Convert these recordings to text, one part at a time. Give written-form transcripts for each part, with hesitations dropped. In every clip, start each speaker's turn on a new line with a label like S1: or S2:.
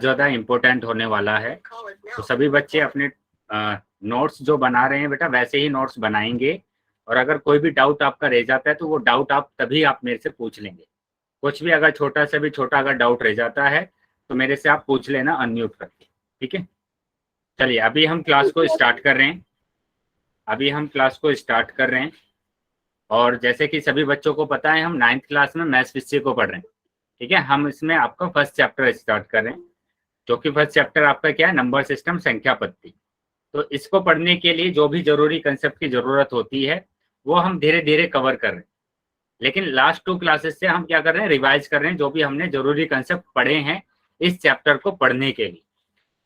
S1: ज़्यादा इम्पोर्टेंट होने वाला है। तो सभी बच्चे अपने नोट्स जो बना रहे हैं बेटा वैसे ही नोट्स बनाएंगे, और अगर कोई भी डाउट आपका रह जाता है तो वो डाउट आप तभी आप मेरे से पूछ लेंगे। कुछ भी अगर छोटा से भी छोटा अगर डाउट रह जाता है तो मेरे से आप पूछ लेना अनम्यूट करके, ठीक है। चलिए अभी हम क्लास को स्टार्ट कर रहे हैं। और जैसे कि सभी बच्चों को पता है हम 9th क्लास में मैथ्स विषय को पढ़ रहे हैं, ठीक है। हम इसमें आपका फर्स्ट चैप्टर स्टार्ट कर रहे हैं, जो कि फर्स्ट चैप्टर आपका क्या है, नंबर सिस्टम, संख्या पद्धति। तो इसको पढ़ने के लिए जो भी जरूरी कंसेप्ट की जरूरत होती है वो हम धीरे धीरे कवर कर रहे हैं। लेकिन लास्ट 2 क्लासेस से हम क्या कर रहे हैं, रिवाइज कर रहे हैं जो भी हमने जरूरी कंसेप्ट पढ़े हैं इस चैप्टर को पढ़ने के लिए,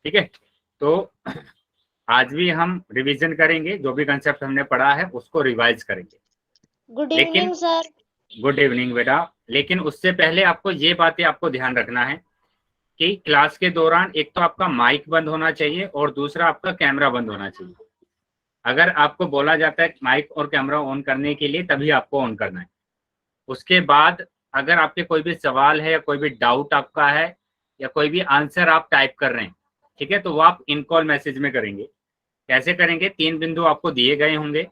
S1: ठीक है। तो आज भी हम रिवीजन करेंगे, जो भी कंसेप्ट हमने पढ़ा है उसको रिवाइज करेंगे।
S2: Good evening sir.
S1: Good evening बेटा। लेकिन उससे पहले आपको ये बातें आपको ध्यान रखना है कि क्लास के दौरान एक तो आपका माइक बंद होना चाहिए और दूसरा आपका कैमरा बंद होना चाहिए। अगर आपको बोला जाता है माइक और कैमरा ऑन करने के लिए तभी आपको ऑन करना है। उसके बाद अगर आपके कोई भी सवाल है या कोई भी डाउट आपका है या कोई भी आंसर आप टाइप कर रहे हैं, ठीक है, तो वो आप इन कॉल मैसेज में करेंगे। कैसे करेंगे, 3 बिंदु आपको दिए गए होंगे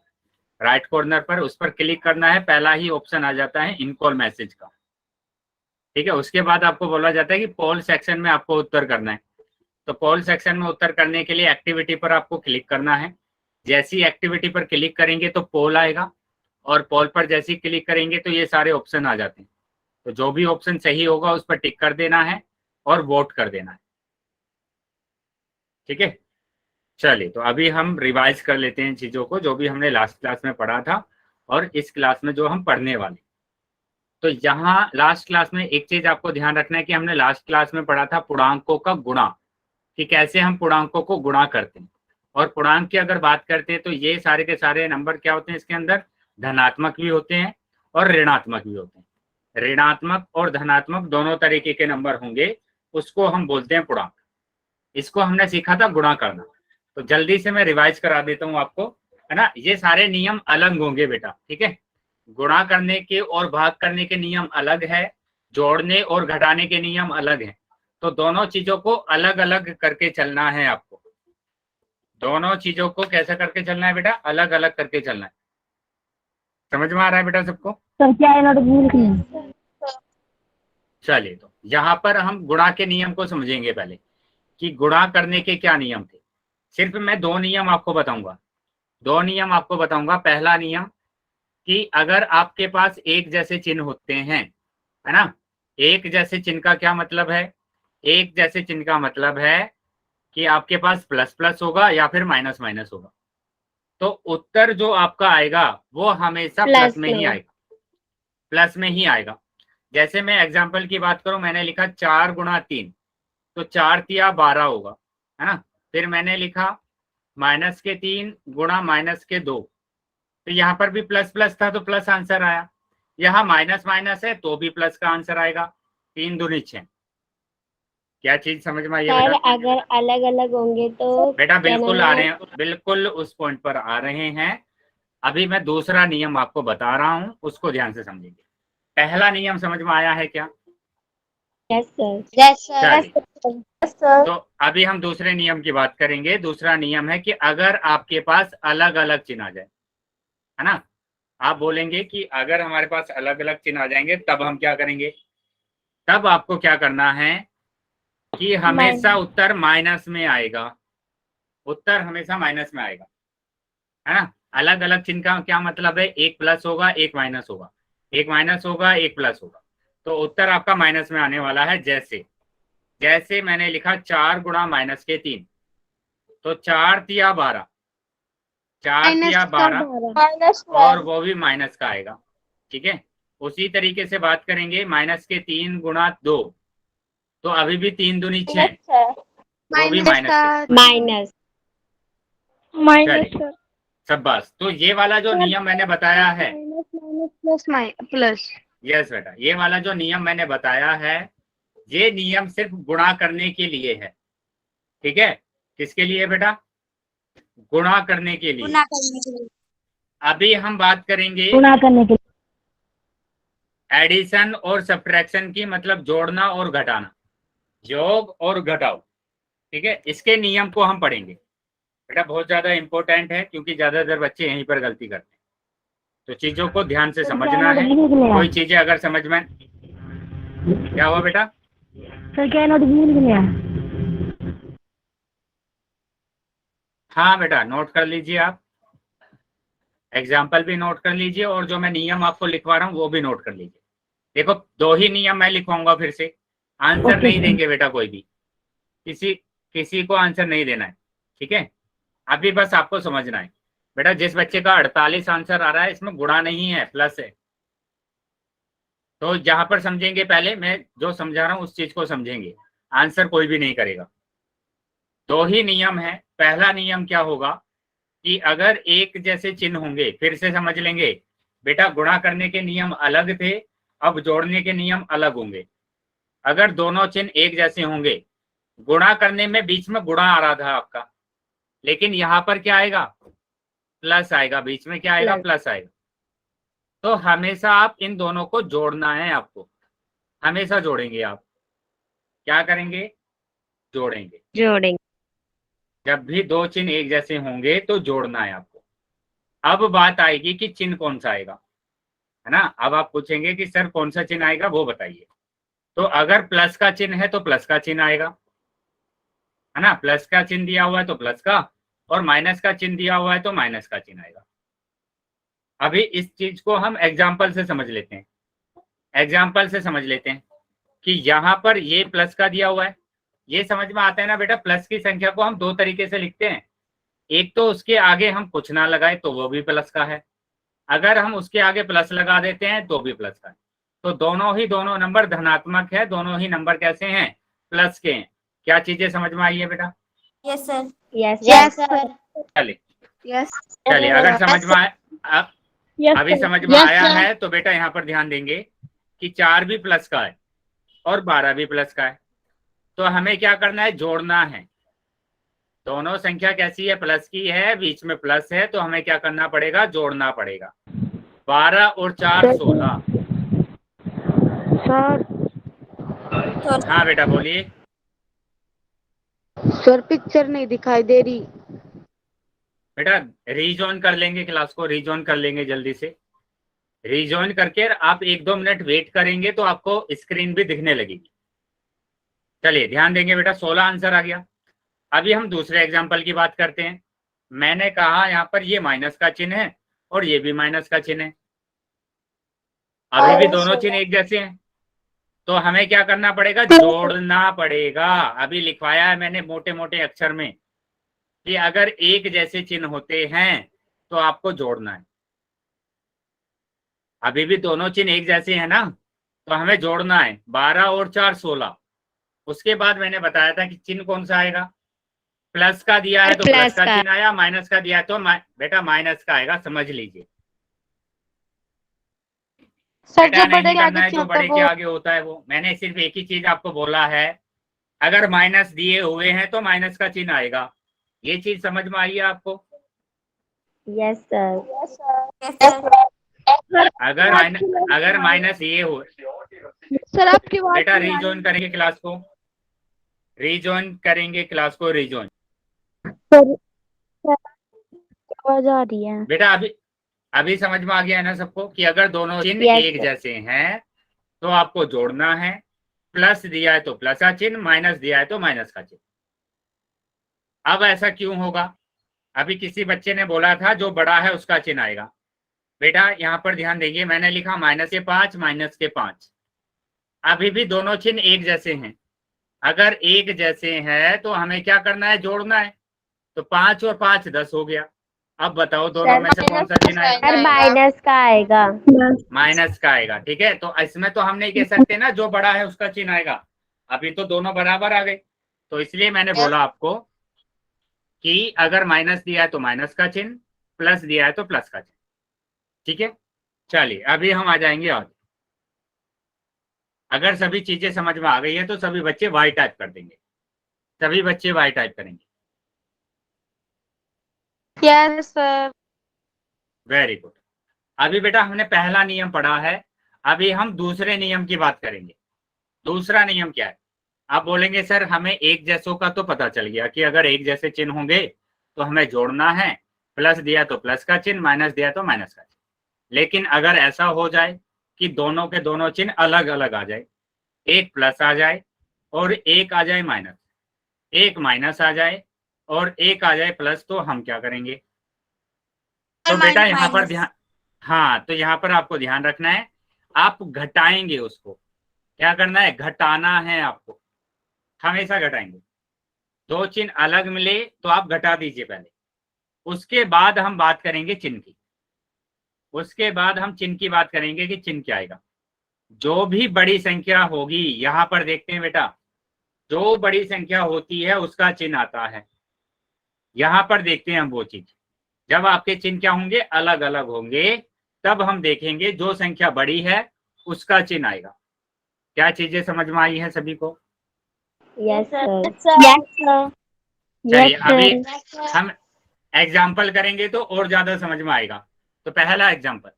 S1: राइट कॉर्नर पर, उस पर क्लिक करना है, पहला ही ऑप्शन आ जाता है इन कॉल मैसेज का, ठीक है। उसके बाद आपको बोला जाता है कि पोल सेक्शन में आपको उत्तर करना है। तो पोल सेक्शन में उत्तर करने के लिए एक्टिविटी पर आपको क्लिक करना है। जैसी एक्टिविटी पर क्लिक करेंगे तो पोल आएगा, और पोल पर जैसी क्लिक करेंगे तो ये सारे ऑप्शन आ जाते हैं। तो जो भी ऑप्शन सही होगा उस पर टिक कर देना है और वोट कर देना है, ठीक है। चलिए तो अभी हम रिवाइज कर लेते हैं चीजों को जो भी हमने लास्ट क्लास में पढ़ा था और इस क्लास में जो हम पढ़ने वाले। तो यहाँ लास्ट क्लास में एक चीज आपको ध्यान रखना है कि हमने लास्ट क्लास में पढ़ा था पूर्णांकों का गुणा, कि कैसे हम पूर्णांकों को गुणा करते हैं। और पूर्णांक की अगर बात करते हैं तो ये सारे के सारे नंबर क्या होते हैं, इसके अंदर धनात्मक भी होते हैं और ऋणात्मक भी होते हैं। ऋणात्मक और धनात्मक दोनों तरीके के नंबर होंगे, उसको हम बोलते हैं पूर्णांक। इसको हमने सीखा था गुणा करना। तो जल्दी से मैं रिवाइज करा देता हूँ आपको, है ना। ये सारे नियम अलग होंगे बेटा, ठीक है। गुणा करने के और भाग करने के नियम अलग है, जोड़ने और घटाने के नियम अलग हैं। तो दोनों चीजों को अलग अलग करके चलना है आपको। दोनों चीजों को कैसे करके चलना है बेटा, अलग अलग करके चलना है। समझ में आ रहा है बेटा सबको?
S3: सर क्या है?
S1: चलिए तो यहाँ पर हम गुणा के नियम को समझेंगे पहले, कि गुणा करने के क्या नियम थे। सिर्फ मैं 2 नियम आपको बताऊंगा, 2 नियम आपको बताऊंगा। पहला नियम कि अगर आपके पास एक जैसे चिन्ह होते हैं, है ना। एक जैसे चिन्ह का क्या मतलब है, एक जैसे चिन्ह का मतलब है कि आपके पास प्लस प्लस होगा या फिर माइनस माइनस होगा। तो उत्तर जो आपका आएगा वो हमेशा प्लस में ही आएगा, प्लस में ही आएगा। जैसे मैं एग्जाम्पल की बात करूं, मैंने लिखा 4 गुणा 3, तो 4 तिया 12 होगा, है ना। फिर मैंने लिखा माइनस के 3 गुणा माइनस के 2, तो यहाँ पर भी प्लस प्लस था तो प्लस आंसर आया। यहाँ माइनस माइनस है तो भी प्लस का आंसर आएगा। 3 दूनी 6। क्या चीज समझ में आई है बेटा?
S2: अगर अलग अलग होंगे तो
S1: बेटा बिल्कुल आ रहे हैं, बिल्कुल उस पॉइंट पर आ रहे हैं। अभी मैं दूसरा नियम आपको बता रहा हूं, उसको ध्यान से समझेंगे। पहला नियम समझ में आया है क्या?
S2: Yes sir. Yes sir.
S1: तो अभी हम दूसरे नियम की बात करेंगे। दूसरा नियम है कि अगर आपके पास अलग अलग चिन्ह आ जाए, है ना, आप बोलेंगे कि अगर हमारे पास अलग अलग चिन्ह आ जाएंगे तब हम क्या करेंगे। तब आपको क्या करना है कि हमेशा उत्तर माइनस में आएगा, उत्तर हमेशा माइनस में आएगा, है ना। अलग अलग चिन्ह का क्या मतलब है, एक प्लस होगा एक माइनस होगा, एक माइनस होगा एक प्लस होगा, तो उत्तर आपका माइनस में आने वाला है। जैसे जैसे मैंने लिखा 4 गुणा माइनस के 3, तो 4 तिया 12, 4 तिया 12 और वो भी माइनस का आएगा, ठीक है। उसी तरीके से बात करेंगे माइनस के 3 गुणा 2, तो अभी भी 3 दूनी 6, वो भी माइनस। चलिए शाबाश। तो ये वाला जो नियम मैंने बताया है,
S2: प्लस।
S1: यस बेटा, ये वाला जो नियम मैंने बताया है ये नियम सिर्फ गुणा करने के लिए है, ठीक है। किसके लिए बेटा? गुणा करने के लिए। अभी हम बात करेंगे
S3: गुणा करने के
S1: एडिशन और सब्ट्रैक्शन की, मतलब जोड़ना और घटाना। योग और घटाओ, ठीक है, इसके नियम को हम पढ़ेंगे बेटा, बहुत ज्यादा इंपॉर्टेंट है क्योंकि ज्यादातर बच्चे यहीं पर गलती करते हैं। तो चीजों को ध्यान से
S3: सर क्या
S1: समझना है।
S3: नोटिफिकेशन
S1: कोई चीजें अगर समझ में, क्या हुआ बेटा?
S3: सर क्या नोटिफिकेशन आया?
S1: हाँ बेटा, नोट कर लीजिए आप, एग्जाम्पल भी नोट कर लीजिए और जो मैं नियम आपको लिखवा रहा हूँ वो भी नोट कर लीजिए। देखो 2 ही नियम मैं लिखवाऊंगा, फिर से आंसर
S3: ओके
S1: नहीं
S3: सर।
S1: देंगे बेटा, कोई भी किसी किसी को आंसर नहीं देना है, ठीक है। अभी बस आपको समझना है बेटा, जिस बच्चे का 48 आंसर आ रहा है इसमें गुणा नहीं है, प्लस है। तो जहां पर समझेंगे, पहले मैं जो समझा रहा हूँ उस चीज को समझेंगे, आंसर कोई भी नहीं करेगा। 2 ही नियम है। पहला नियम क्या होगा कि अगर एक जैसे चिन्ह होंगे, फिर से समझ लेंगे बेटा, गुणा करने के नियम अलग थे, अब जोड़ने के नियम अलग होंगे। अगर दोनों चिन्ह एक जैसे होंगे, गुणा करने में बीच में गुणा आ रहा था आपका, लेकिन यहाँ पर क्या आएगा? प्लस आएगा, बीच में क्या आएगा? प्लस आएगा। तो हमेशा आप इन दोनों को जोड़ना है, आपको हमेशा जोड़ेंगे आप। क्या करेंगे? जोड़ेंगे।
S2: जोड़ेंगे।
S1: जब भी 2 चिन्ह एक जैसे होंगे तो जोड़ना है आपको। अब बात आएगी कि चिन्ह कौन सा आएगा, है ना। अब आप पूछेंगे कि सर कौन सा चिन्ह आएगा, वो बताइए। तो अगर प्लस का चिन्ह है तो प्लस का चिन्ह आएगा, है ना। प्लस का चिन्ह दिया हुआ है तो प्लस का, और माइनस का चिन्ह दिया हुआ है तो माइनस का चिन्ह आएगा। अभी इस चीज को हम एग्जाम्पल से समझ लेते हैं। एग्जाम्पल से समझ लेते हैं कि यहाँ पर ये प्लस का दिया हुआ है, ये समझ में आता है ना बेटा। प्लस की संख्या को हम 2 तरीके से लिखते हैं। एक तो उसके आगे हम कुछ ना लगाए तो वो भी प्लस का है, अगर हम उसके आगे प्लस लगा देते हैं तो भी प्लस का है। तो दोनों नंबर धनात्मक है, दोनों ही नंबर कैसे हैं? प्लस के हैं। क्या चीजें समझ में आई है बेटा?
S2: Yes sir. Yes sir.
S1: चलिए
S2: यस
S1: चलिए, अगर समझ में आया, अभी समझ में
S2: Yes,
S1: आया
S2: sir.
S1: है तो बेटा यहाँ पर ध्यान देंगे कि 4 भी प्लस का है और 12 भी प्लस का है। तो हमें क्या करना है? जोड़ना है। दोनों संख्या कैसी है? प्लस की है, बीच में प्लस है, तो हमें क्या करना पड़ेगा? जोड़ना पड़ेगा। 12 और 4 16।
S3: सर
S1: हाँ बेटा बोलिए।
S4: सर पिक्चर नहीं दिखाई दे रही।
S1: बेटा रीजॉइन कर लेंगे, क्लास को रीजॉइन कर लेंगे जल्दी से। रीजॉइन करके आप 1-2 मिनट वेट करेंगे तो आपको स्क्रीन भी दिखने लगेगी। चलिए ध्यान देंगे बेटा, 16 आंसर आ गया। अभी हम दूसरे एग्जाम्पल की बात करते हैं। मैंने कहा यहाँ पर ये माइनस का चिन्ह है और ये भी माइनस का चिन्ह है, अभी भी दोनों चिन्ह एक जैसे हैं, तो हमें क्या करना पड़ेगा? जोड़ना पड़ेगा। अभी लिखवाया है मैंने मोटे मोटे अक्षर में कि अगर एक जैसे चिन्ह होते हैं तो आपको जोड़ना है। अभी भी दोनों चिन्ह एक जैसे हैं ना, तो हमें जोड़ना है। 12 और 4 16। उसके बाद मैंने बताया था कि चिन्ह कौन सा आएगा? प्लस का दिया है तो प्लस का चिन्ह आया, माइनस का दिया है तो बेटा माइनस का आएगा, समझ लीजिए।
S4: सर
S1: बेटा
S4: जो
S1: नहीं
S4: बड़े के
S1: करना
S4: आगे
S1: है जो
S4: होता है
S1: बड़े के
S4: वो।
S1: आगे होता है वो। मैंने सिर्फ एक ही चीज आपको बोला है, अगर माइनस दिए हुए हैं तो माइनस का चिन्ह आएगा। ये चीज समझ में आई है आपको?
S2: Yes sir.
S1: अगर माइनस ये हो,
S4: सर आपकी आवाज
S1: बेटा
S4: नहीं आ
S1: रीजॉइन करेंगे क्लास को, रीजॉइन करेंगे क्लास को, रीजॉइन।
S3: सर आवाज आ रही है।
S1: बेटा अभी समझ में आ गया है ना सबको कि अगर दोनों चिन्ह
S2: Yes,
S1: एक
S2: sir.
S1: जैसे हैं तो आपको जोड़ना है। प्लस दिया है तो प्लस का चिन्ह, माइनस दिया है तो माइनस का चिन्ह। अब ऐसा क्यों होगा? अभी किसी बच्चे ने बोला था जो बड़ा है उसका चिन्ह आएगा। बेटा यहाँ पर ध्यान देंगे, मैंने लिखा माइनस के 5 माइनस के 5। अभी भी दोनों चिन्ह एक जैसे हैं। अगर एक जैसे हैं तो हमें क्या करना है? जोड़ना है। तो 5 और 5 10 हो गया। अब बताओ दोनों में से कौन सा चिन्ह आएगा?
S2: सर माइनस का आएगा।
S1: माइनस का आएगा, ठीक है। तो इसमें तो हम नहीं कह सकते ना जो बड़ा है उसका चिन्ह आएगा, अभी तो दोनों बराबर आ गए। तो इसलिए मैंने बोला आपको कि अगर माइनस दिया है तो माइनस का चिन्ह, प्लस दिया है तो प्लस का चिन्ह, ठीक है। चलिए अभी हम आ जाएंगे आगे। अगर सभी चीजें समझ में आ गई है तो सभी बच्चे वाई टाइप कर देंगे, सभी बच्चे वाई टाइप करेंगे।
S4: Yes sir.
S1: Very good. अभी बेटा हमने पहला नियम पढ़ा है, अभी हम दूसरे नियम की बात करेंगे। दूसरा नियम क्या है? आप बोलेंगे सर हमें एक जैसों का तो पता चल गया कि अगर एक जैसे चिन्ह होंगे तो हमें जोड़ना है, प्लस दिया तो प्लस का चिन्ह, माइनस दिया तो माइनस का चिन्ह। लेकिन अगर ऐसा हो जाए कि दोनों के दोनों चिन्ह अलग अलग आ जाए, एक प्लस आ जाए और एक आ जाए माइनस, एक माइनस आ जाए और एक आ जाए प्लस, तो हम क्या करेंगे? तो बेटा यहाँ पर ध्यान, हाँ तो यहाँ पर आपको ध्यान रखना है, आप घटाएंगे उसको। क्या करना है? घटाना है आपको, हमेशा घटाएंगे। दो चिन्ह अलग मिले तो आप घटा दीजिए पहले, उसके बाद हम बात करेंगे चिन्ह की। उसके बाद हम चिन्ह की बात करेंगे कि चिन्ह क्या आएगा। जो भी बड़ी संख्या होगी, यहाँ पर देखते हैं बेटा, जो बड़ी संख्या होती है उसका चिन्ह आता है। यहाँ पर देखते हैं हम वो चीज, जब आपके चिन्ह क्या होंगे? अलग अलग होंगे, तब हम देखेंगे जो संख्या बड़ी है उसका चिन्ह आएगा। क्या चीजें समझ में आई है सभी को?
S2: Yes sir.
S3: Yes sir.
S1: चलिए अभी हम एग्जाम्पल करेंगे तो और ज्यादा समझ में आएगा। तो पहला एग्जाम्पल,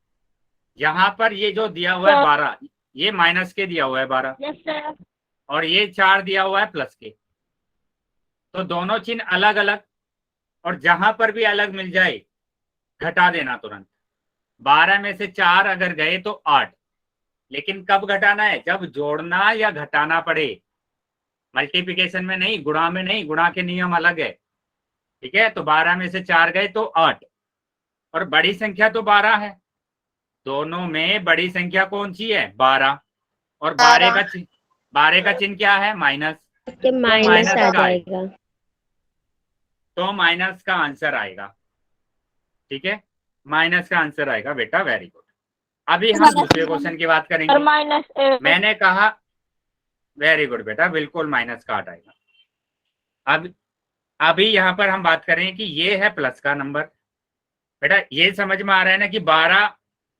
S1: यहाँ पर ये जो दिया हुआ है 12, ये माइनस के दिया हुआ है 12,
S3: यस सर।
S1: और ये 4 दिया हुआ है प्लस के। तो दोनों चिन्ह अलग अलग, और जहां पर भी अलग मिल जाए घटा देना तुरंत। 12 में से 4 अगर गए तो 8, लेकिन कब घटाना है? जब जोड़ना या घटाना पड़े। मल्टीप्लिकेशन में नहीं, गुणा में नहीं, गुणा के नियम अलग है, ठीक है। तो 12 में से 4 गए तो 8, और बड़ी संख्या तो 12 है, दोनों में बड़ी संख्या कौन सी है? 12, और 12 का चिन्ह क्या है? माइनस।
S2: इसके माइनस
S1: माइनस
S2: आ
S1: का है,
S2: जाएगा।
S1: तो माइनस का आंसर आएगा, ठीक है, माइनस का आंसर आएगा बेटा, वेरी गुड। अभी हम दूसरे क्वेश्चन की बात करेंगे। मैंने कहा वेरी गुड बेटा, बिल्कुल माइनस का आएगा। अब अभी यहाँ पर हम बात करें कि ये है प्लस का नंबर। बेटा ये समझ में आ रहा है ना कि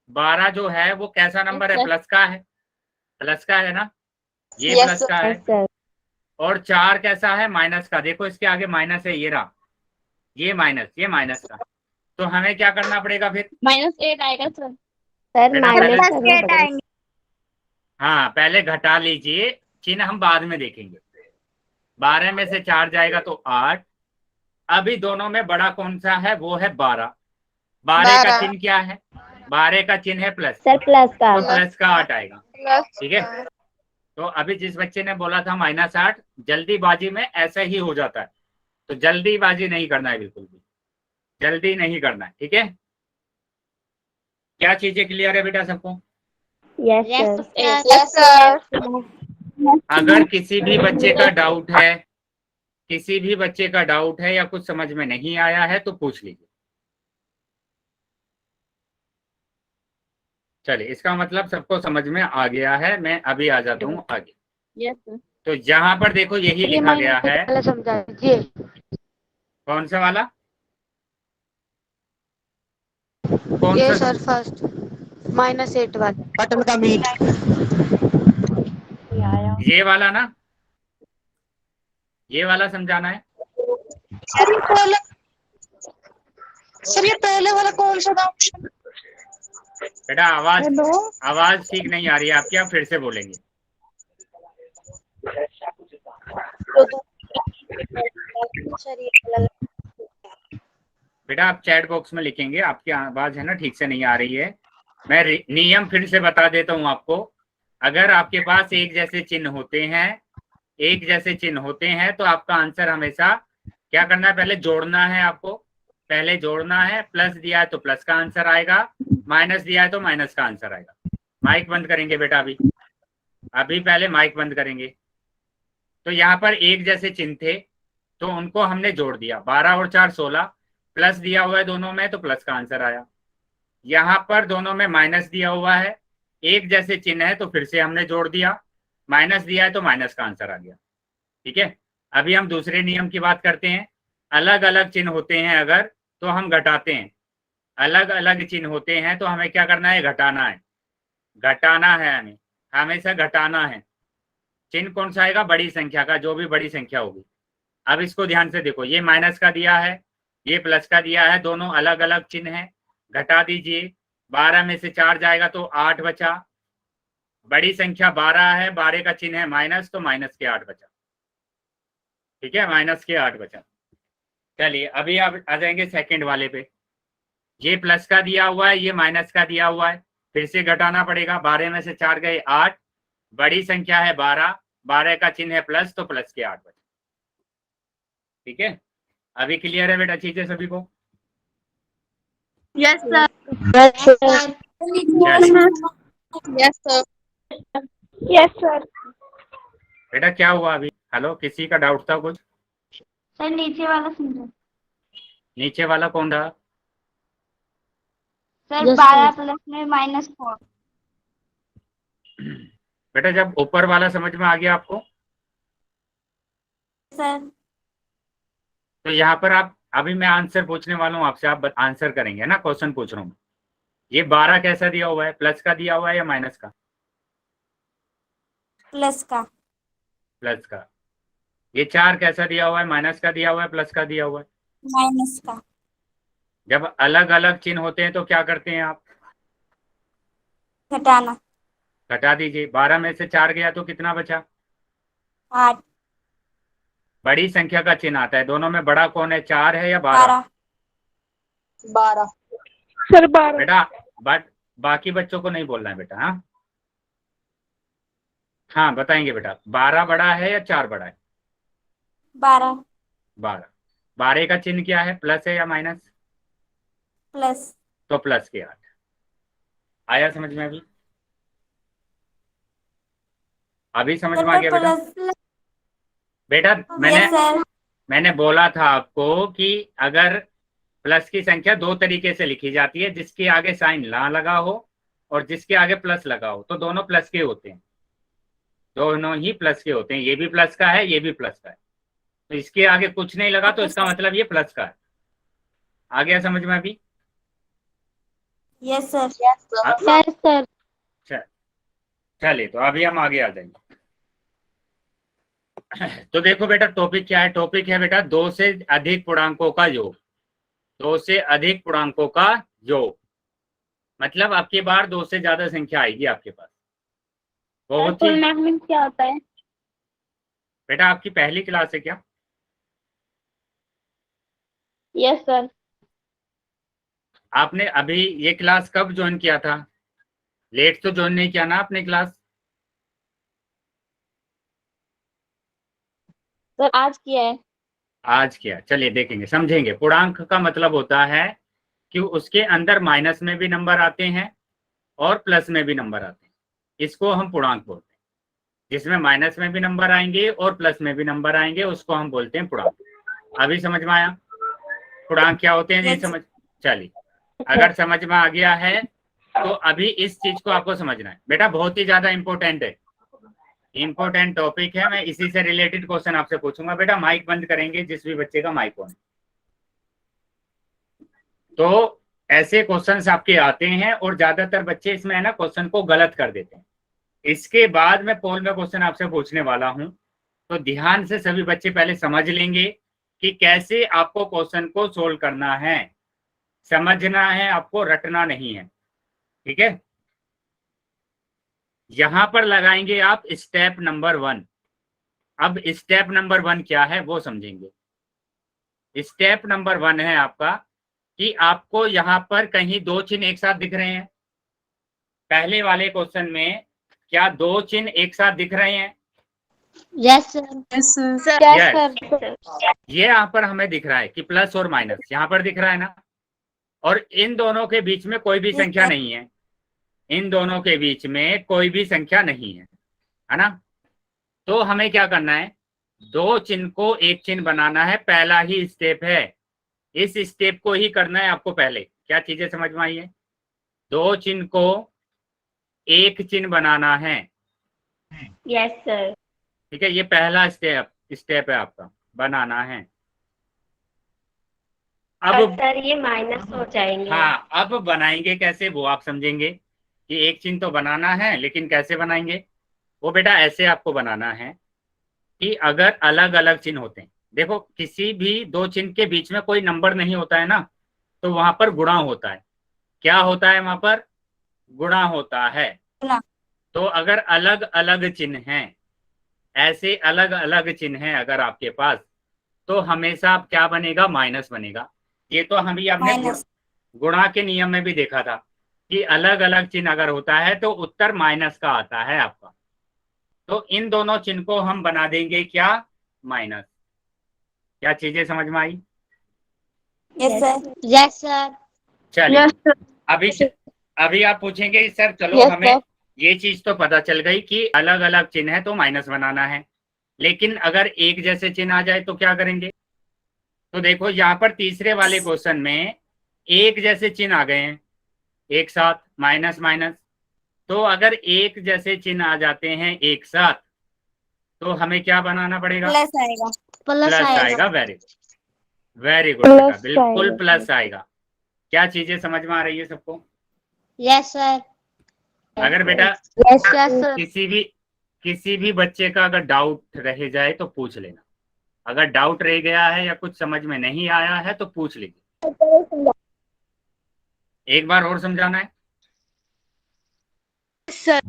S1: 12 जो है वो कैसा नंबर है? प्लस का है, प्लस का है ना, ये प्लस का है।
S2: Yes sir.
S1: और 4 कैसा है? माइनस का। देखो इसके आगे माइनस है, ये रहा, ये माइनस का। तो हमें क्या करना पड़ेगा फिर?
S4: -8 आएगा सर।
S2: सर
S1: बेटा
S2: माइनस
S1: पहले,
S2: करना पड़ेगा।
S1: हाँ पहले घटा लीजिए, चिन्ह हम बाद में देखेंगे। 12 में से 4 जाएगा तो 8। अभी दोनों में बड़ा कौन सा है? वो है 12। 12 का चिन्ह क्या है? 12 का चिन्ह है प्लस,
S2: सर प्लस का।
S1: तो प्लस का 8 आएगा, ठीक है। तो अभी जिस बच्चे ने बोला था -8, जल्दीबाजी में ऐसा ही हो जाता है, तो जल्दीबाजी नहीं करना है, बिल्कुल भी जल्दी नहीं करना है, ठीक है। क्या चीजें क्लियर है बेटा सबको?
S2: Yes sir.
S1: अगर किसी भी बच्चे का डाउट है, किसी भी बच्चे का डाउट है या कुछ समझ में नहीं आया है तो पूछ लीजिए। चलिए इसका मतलब सबको समझ में आ गया है। मैं अभी आ जाता हूँ आगे।
S4: Yes sir.
S1: तो यहाँ पर देखो यही लिखा गया है,
S4: समझा दीजिए।
S1: कौन सा वाला? कौन
S4: ये
S1: सा?
S4: सर फर्स्ट -8 वाला बटन का मीट।
S1: ये वाला ना, ये वाला समझाना है।
S4: सर ये पहले वाला कौन सा था?
S1: बेटा आवाज ठीक नहीं आ रही है आपकी, आप फिर से बोलेंगे। बेटा आप चैट बॉक्स में लिखेंगे, आपकी आवाज है ना ठीक से नहीं आ रही है। मैं नियम फिर से बता देता हूँ आपको। अगर आपके पास एक जैसे चिन्ह होते हैं, एक जैसे चिन्ह होते हैं, तो आपका आंसर हमेशा क्या करना है? पहले जोड़ना है आपको, पहले जोड़ना है। प्लस दिया है तो प्लस का आंसर आएगा, माइनस दिया है तो माइनस का आंसर आएगा। माइक बंद करेंगे बेटा, अभी पहले माइक बंद करेंगे। तो यहाँ पर एक जैसे चिन्ह थे तो उनको हमने जोड़ दिया, 12 और 4 16, प्लस दिया हुआ है दोनों में तो प्लस का आंसर आया। यहाँ पर दोनों में माइनस दिया हुआ है, एक जैसे चिन्ह है तो फिर से हमने जोड़ दिया, माइनस दिया है तो माइनस का आंसर आ गया, ठीक है। अभी हम दूसरे नियम की बात करते हैं। अलग अलग चिन्ह होते हैं अगर, तो हम घटाते हैं। अलग अलग चिन्ह होते हैं तो हमें क्या करना है? घटाना है, घटाना है, हमें हमेशा घटाना है। चिन्ह कौन सा आएगा? बड़ी संख्या का, जो भी बड़ी संख्या होगी। अब इसको ध्यान से देखो, ये माइनस का दिया है, ये प्लस का दिया है, दोनों अलग अलग चिन्ह है। घटा दीजिए, 12 में से 4 जाएगा तो 8 बचा। बड़ी संख्या 12 है, 12 का चिन्ह है माइनस, तो माइनस के 8 बचा। ठीक है, -8 बचा। चलिए अभी आप आ जाएंगे सेकंड वाले पे। ये प्लस का दिया हुआ है, ये माइनस का दिया हुआ है, फिर से घटाना पड़ेगा। 12 में से 4 गए 8, बड़ी संख्या है 12, 12 का चिन्ह है प्लस, तो प्लस के 8 बचे। ठीक है, अभी क्लियर है बेटा चीजें सभी को?
S4: Yes sir.
S1: चलिए
S4: यस सर।
S3: Yes sir.
S1: बेटा क्या हुआ अभी? हेलो, किसी का डाउट था कुछ?
S3: सर नीचे वाला समझो।
S1: नीचे वाला कौन रहा?
S3: सर
S2: Yes,
S3: 12 प्लस में -4।
S1: बेटा जब ऊपर वाला समझ में आ गया आपको,
S3: सर
S1: तो यहाँ पर आप, अभी मैं आंसर पूछने वाला हूँ आपसे, आप आंसर करेंगे ना, क्वेश्चन पूछ रहा हूँ। ये 12 कैसा दिया हुआ है, प्लस का दिया हुआ है या माइनस का?
S3: प्लस का।
S1: प्लस का। ये 4 कैसा दिया हुआ है, माइनस का दिया हुआ है, प्लस का दिया हुआ है?
S3: माइनस का।
S1: जब अलग अलग चिन्ह होते हैं तो क्या करते हैं आप?
S3: घटाना।
S1: घटा दीजिए। 12 में से 4 गया तो कितना बचा?
S3: 8।
S1: बड़ी संख्या का चिन्ह आता है, दोनों में बड़ा कौन है, 4 है या 12?
S4: 12।
S3: सर 12।
S1: बेटा बट बाकी बच्चों को नहीं बोलना है बेटा। हाँ हाँ बताएंगे बेटा, 12 बड़ा है या 4 बड़ा है?
S3: 12
S1: 12। 12 का चिन्ह क्या है, प्लस है या माइनस?
S3: प्लस।
S1: तो प्लस के 8। आया समझ में? अभी समझ में आ गया बेटा? बेटा मैंने बोला था आपको कि अगर प्लस की संख्या 2 तरीके से लिखी जाती है, जिसके आगे साइन ना लगा हो और जिसके आगे प्लस लगा हो, तो दोनों प्लस के होते हैं, दोनों ही प्लस के होते हैं। ये भी प्लस का है, ये भी प्लस का है, तो इसके आगे कुछ नहीं लगा तो इसका मतलब ये प्लस का है। आ गया समझ में अभी?
S3: Yes sir.
S2: Yes, sir.
S1: चलिए तो अभी हम आगे आ जाएंगे। तो देखो बेटा टॉपिक क्या है, टॉपिक है बेटा 2 से अधिक पूर्णांकों का योग। 2 से अधिक पूर्णांकों का योग मतलब आपकी बार 2 से ज्यादा संख्या आएगी आपके पास। बहुत ही
S3: क्या होता है?
S1: बेटा आपकी पहली क्लास है क्या?
S2: Yes, sir.
S1: आपने अभी ये क्लास कब ज्वाइन किया था? लेट तो ज्वाइन नहीं किया ना आपने क्लास?
S2: सर आज किया है।
S1: आज किया। चलिए देखेंगे, समझेंगे। पूर्णांक का मतलब होता है कि उसके अंदर माइनस में भी नंबर आते हैं और प्लस में भी नंबर आते हैं, इसको हम पूर्णांक बोलते हैं। जिसमें माइनस में भी नंबर आएंगे और प्लस में भी नंबर आएंगे, उसको हम बोलते हैं पूर्णांक। अभी समझ में आया पूर्णांक क्या होते हैं? नहीं समझ? चलिए अगर समझ में आ गया है तो अभी इस चीज को आपको समझना है बेटा, बहुत ही ज्यादा इंपॉर्टेंट है, इंपॉर्टेंट टॉपिक है। मैं इसी से रिलेटेड क्वेश्चन आपसे पूछूंगा। बेटा माइक बंद करेंगे जिस भी बच्चे का माइक ऑन है। तो ऐसे क्वेश्चंस आपके आते हैं और ज्यादातर बच्चे इसमें है ना क्वेश्चन को गलत कर देते हैं। इसके बाद मैं पोल में क्वेश्चन आपसे पूछने वाला हूं, तो ध्यान से सभी बच्चे पहले समझ लेंगे कि कैसे आपको क्वेश्चन को सोल्व करना है। समझना है आपको, रटना नहीं है। ठीक है, यहां पर लगाएंगे आप स्टेप नंबर 1। अब स्टेप नंबर 1 क्या है वो समझेंगे। स्टेप नंबर 1 है आपका कि आपको यहां पर कहीं 2 चिन्ह एक साथ दिख रहे हैं। पहले वाले क्वेश्चन में क्या 2 चिन्ह एक साथ दिख रहे हैं?
S2: Yes, sir.
S4: Yes sir.
S2: Yes, sir.
S1: ये यहाँ पर हमें दिख रहा है कि प्लस और माइनस यहाँ पर दिख रहा है ना, और इन दोनों के बीच में कोई भी संख्या नहीं है। इन दोनों के बीच में कोई भी संख्या नहीं है ना? तो हमें क्या करना है, 2 चिन्ह को एक चिन्ह बनाना है। पहला ही स्टेप है, इस स्टेप को ही करना है आपको। पहले क्या चीजें समझ में आई है? 2 चिन्ह को एक चिन्ह बनाना है।
S2: Yes, sir.
S1: ठीक है, ये पहला स्टेप है आपका, बनाना है। अब
S2: सर ये माइनस हो जाएंगे।
S1: हाँ, अब बनाएंगे कैसे वो आप समझेंगे कि एक चिन्ह तो बनाना है, लेकिन कैसे बनाएंगे वो बेटा ऐसे आपको बनाना है कि अगर अलग अलग चिन्ह होते हैं, देखो किसी भी 2 चिन्ह के बीच में कोई नंबर नहीं होता है ना, तो वहां पर गुणा होता है। क्या होता है वहां पर? गुणा होता है। तो अगर अलग अलग चिन्ह हैं, ऐसे अलग अलग चिन्ह हैं अगर आपके पास, तो हमेशा अब क्या बनेगा, माइनस बनेगा। ये तो हम ही अपने
S3: माइनस।
S1: गुणा के नियम में भी देखा था कि अलग अलग चिन्ह अगर होता है तो उत्तर माइनस का आता है आपका। तो इन दोनों चिन्ह को हम बना देंगे क्या, माइनस। क्या चीजें समझ में आई?
S3: Yes sir.
S2: Yes sir.
S1: चलिए अभी अभी आप पूछेंगे कि सर चलो
S3: Yes,
S1: हमें
S3: sir.
S1: ये चीज तो पता चल गई कि अलग अलग चिन्ह है तो माइनस बनाना है, लेकिन अगर एक जैसे चिन्ह आ जाए तो क्या करेंगे? तो देखो यहाँ पर तीसरे वाले क्वेश्चन में एक जैसे चिन्ह आ गए हैं एक साथ, माइनस माइनस। तो अगर एक जैसे चिन्ह आ जाते हैं एक साथ तो हमें क्या बनाना पड़ेगा?
S3: प्लस आएगा।
S2: प्लस
S1: प्लस
S2: आएगा।
S1: आएगा। वेरी गुड बेटा, बिल्कुल प्लस आएगा। क्या चीजें समझ में आ रही है सबको?
S2: Yes sir.
S1: अगर बेटा
S2: यस सर।
S1: किसी भी बच्चे का अगर डाउट रह जाए तो पूछ लेना। अगर डाउट रह गया है या कुछ समझ में नहीं आया है तो पूछ लीजिए। एक बार और समझाना है
S3: सर।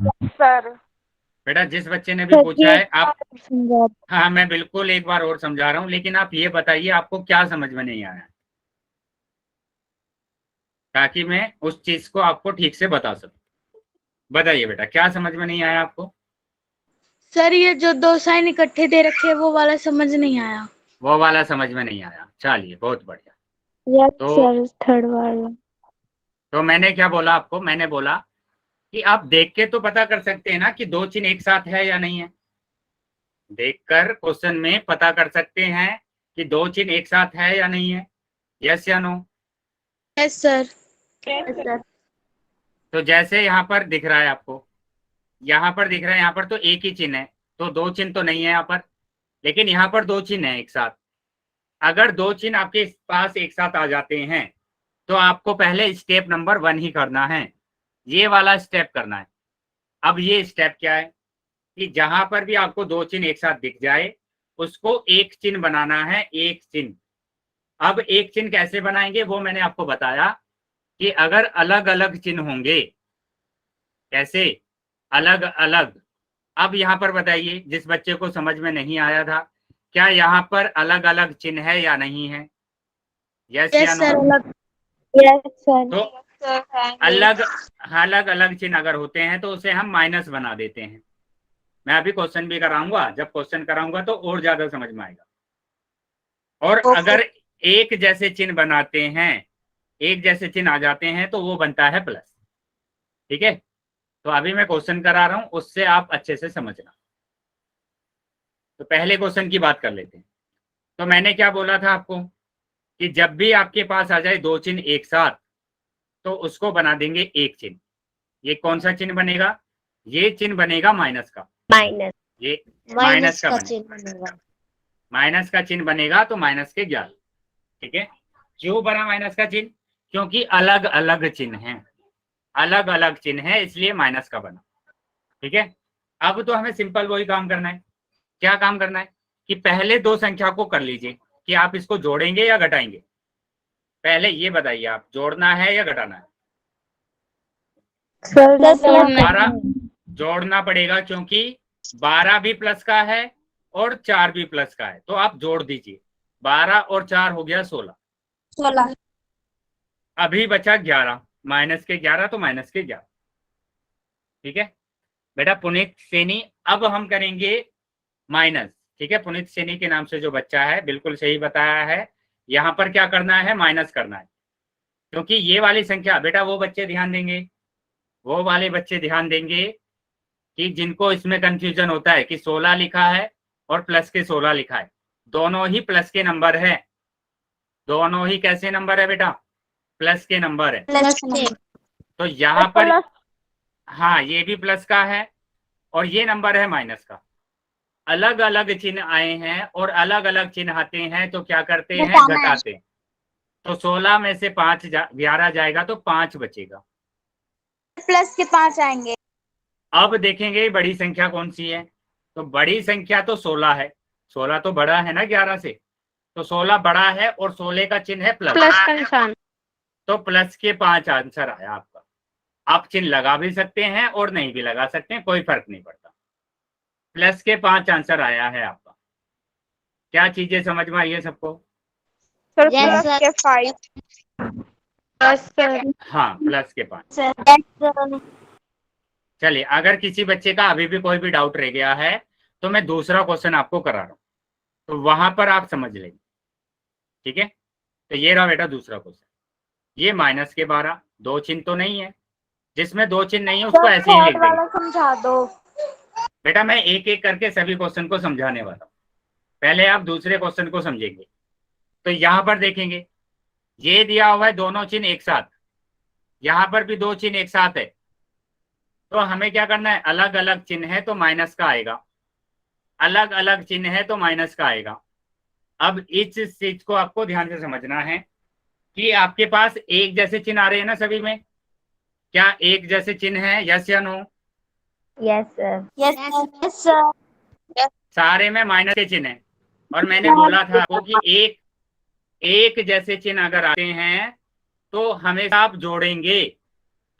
S1: बेटा। जिस बच्चे ने भी पूछा है आप, हाँ मैं बिल्कुल एक बार और समझा रहा हूँ, लेकिन आप ये बताइए आपको क्या समझ में नहीं आया, ताकि मैं उस चीज को आपको ठीक से बता सकूं। बताइए बेटा, क्या समझ में नहीं आया आपको?
S4: सर ये जो दो साइन इकट्ठे दे रखे हैं वो वाला समझ नहीं आया।
S1: वो वाला समझ में नहीं आया, चलिए बहुत बढ़िया।
S3: यस
S1: तो
S3: सर, थर्ड वाला।
S1: तो मैंने क्या बोला आपको? मैंने बोला कि आप देख के तो पता कर सकते हैं ना कि दो चिन्ह एक साथ है या नहीं है। देखकर क्वेश्चन में पता कर सकते हैं कि दो चिन्ह एक साथ है या नहीं है, यस या नो?
S4: Yes sir.
S1: तो जैसे यहाँ पर दिख रहा है आपको, यहाँ पर दिख रहा है, यहाँ पर तो एक ही चिन्ह है, तो दो चिन्ह तो नहीं है यहाँ पर, लेकिन यहाँ पर दो चिन्ह है एक साथ। अगर दो चिन्ह आपके पास एक साथ आ जाते हैं तो आपको पहले स्टेप नंबर 1 ही करना है, ये वाला स्टेप करना है। अब ये स्टेप क्या है कि जहां पर भी आपको दो चिन्ह एक साथ दिख जाए उसको एक चिन्ह बनाना है, एक चिन्ह। अब एक चिन्ह कैसे बनाएंगे वो मैंने आपको बताया कि अगर अलग अलग चिन्ह होंगे, कैसे अलग अलग। अब यहाँ पर बताइए, जिस बच्चे को समझ में नहीं आया था, क्या यहाँ पर अलग अलग चिन्ह है या नहीं है, यस या
S4: yes sir.
S1: No?
S3: Yes sir.
S1: तो अलग अलग अलग चिन्ह अगर होते हैं तो उसे हम माइनस बना देते हैं। मैं अभी क्वेश्चन भी कराऊंगा, जब क्वेश्चन कराऊंगा तो और ज्यादा समझ में आएगा। और अगर एक जैसे चिन्ह बनाते हैं, एक जैसे चिन्ह आ जाते हैं तो वो बनता है प्लस। ठीक है, तो अभी मैं क्वेश्चन करा रहा हूं, उससे आप अच्छे से समझना। तो पहले क्वेश्चन की बात कर लेते हैं। तो मैंने क्या बोला था आपको कि जब भी आपके पास आ जाए दो चिन्ह एक साथ तो उसको बना देंगे एक चिन्ह। ये कौन सा चिन्ह बनेगा? ये चिन्ह बनेगा माइनस का।
S2: माइनस।
S1: ये
S2: माइनस
S1: का
S2: का
S1: बनेगा,
S2: चिन्ह बनेगा।
S1: माइनस का चिन्ह बनेगा तो माइनस के 11। ठीक है, क्यों बना माइनस का चिन्ह? क्योंकि अलग अलग चिन्ह हैं, अलग अलग चिन्ह है इसलिए माइनस का बना। ठीक है, अब तो हमें सिंपल वही काम करना है। क्या काम करना है कि पहले दो संख्या को कर लीजिए कि आप इसको जोड़ेंगे या घटाएंगे। पहले ये बताइए, आप जोड़ना है या घटाना है?
S3: सर
S1: 12 जोड़ना पड़ेगा, क्योंकि 12 भी प्लस का है और 4 भी प्लस का है, तो आप जोड़ दीजिए। 12 और 4 हो गया 16।
S3: 16।
S1: अभी बचा 11, माइनस के 11 तो माइनस के 11। ठीक है बेटा, पुनीत सैनी। अब हम करेंगे माइनस। ठीक है, पुनीत सैनी के नाम से जो बच्चा है, बिल्कुल सही बताया है। यहाँ पर क्या करना है? माइनस करना है, क्योंकि ये वाली संख्या बेटा वो बच्चे ध्यान देंगे, वो वाले बच्चे ध्यान देंगे कि जिनको इसमें कंफ्यूजन होता है कि 16 लिखा है और प्लस के 16 लिखा है। दोनों ही प्लस के नंबर है, दोनों ही कैसे नंबर है बेटा? प्लस के नंबर है।
S2: प्लस के।
S1: तो यहाँ पर हाँ, ये भी प्लस का है और ये नंबर है माइनस का। अलग अलग चिन्ह आए हैं और अलग अलग चिन्ह आते हैं तो क्या करते हैं? घटाते हैं। तो 16 में से 5 11 जाएगा तो 5 बचेगा।
S3: प्लस के 5 आएंगे।
S1: अब देखेंगे बड़ी संख्या कौन सी है। तो बड़ी संख्या तो 16 है, 16 तो बड़ा है ना 11 से, तो 16 बड़ा है और 16 का चिन्ह है प्लस
S2: का निशान।
S1: तो प्लस के 5 आंसर आया आपका। आप चिन्ह लगा भी सकते हैं और नहीं भी लगा सकते हैं, कोई फर्क नहीं पड़ता। प्लस के 5 आंसर आया है आपका। क्या चीजें समझ में आई है सबको?
S3: Sir
S2: Yes,
S3: plus
S2: sir.
S3: के 5। Plus sir.
S1: हाँ, प्लस के 5।
S3: सर
S1: चलिए, अगर किसी बच्चे का अभी भी कोई भी डाउट रह गया है तो मैं दूसरा क्वेश्चन आपको करा रहा हूँ, तो वहां पर आप समझ लेंगे। ठीक है, तो ये रहा बेटा दूसरा क्वेश्चन। ये माइनस के 12, दो चिन्ह तो नहीं है, जिसमें दो चिन्ह नहीं है उसको ऐसे ही लिख देंगे।
S3: वाला समझा दो।
S1: बेटा मैं एक एक करके सभी क्वेश्चन को समझाने वाला हूँ, पहले आप दूसरे क्वेश्चन को समझेंगे। तो यहाँ पर देखेंगे, ये दिया हुआ है दोनों चिन्ह एक साथ, यहाँ पर भी दो चिन्ह एक साथ है, तो हमें क्या करना है, अलग अलग चिन्ह है तो माइनस का आएगा, अलग अलग चिन्ह है तो माइनस का आएगा। अब इस चीज को आपको ध्यान से समझना है कि आपके पास एक जैसे चिन्ह आ रहे हैं ना सभी में, क्या एक जैसे चिन्ह है, यस या no?
S3: Yes sir.
S2: Yes,
S3: yes sir.
S1: सारे में माइनस के चिन्ह है, और मैंने बोला था आपको कि एक जैसे चिन्ह अगर आते हैं तो हमेशा आप जोड़ेंगे,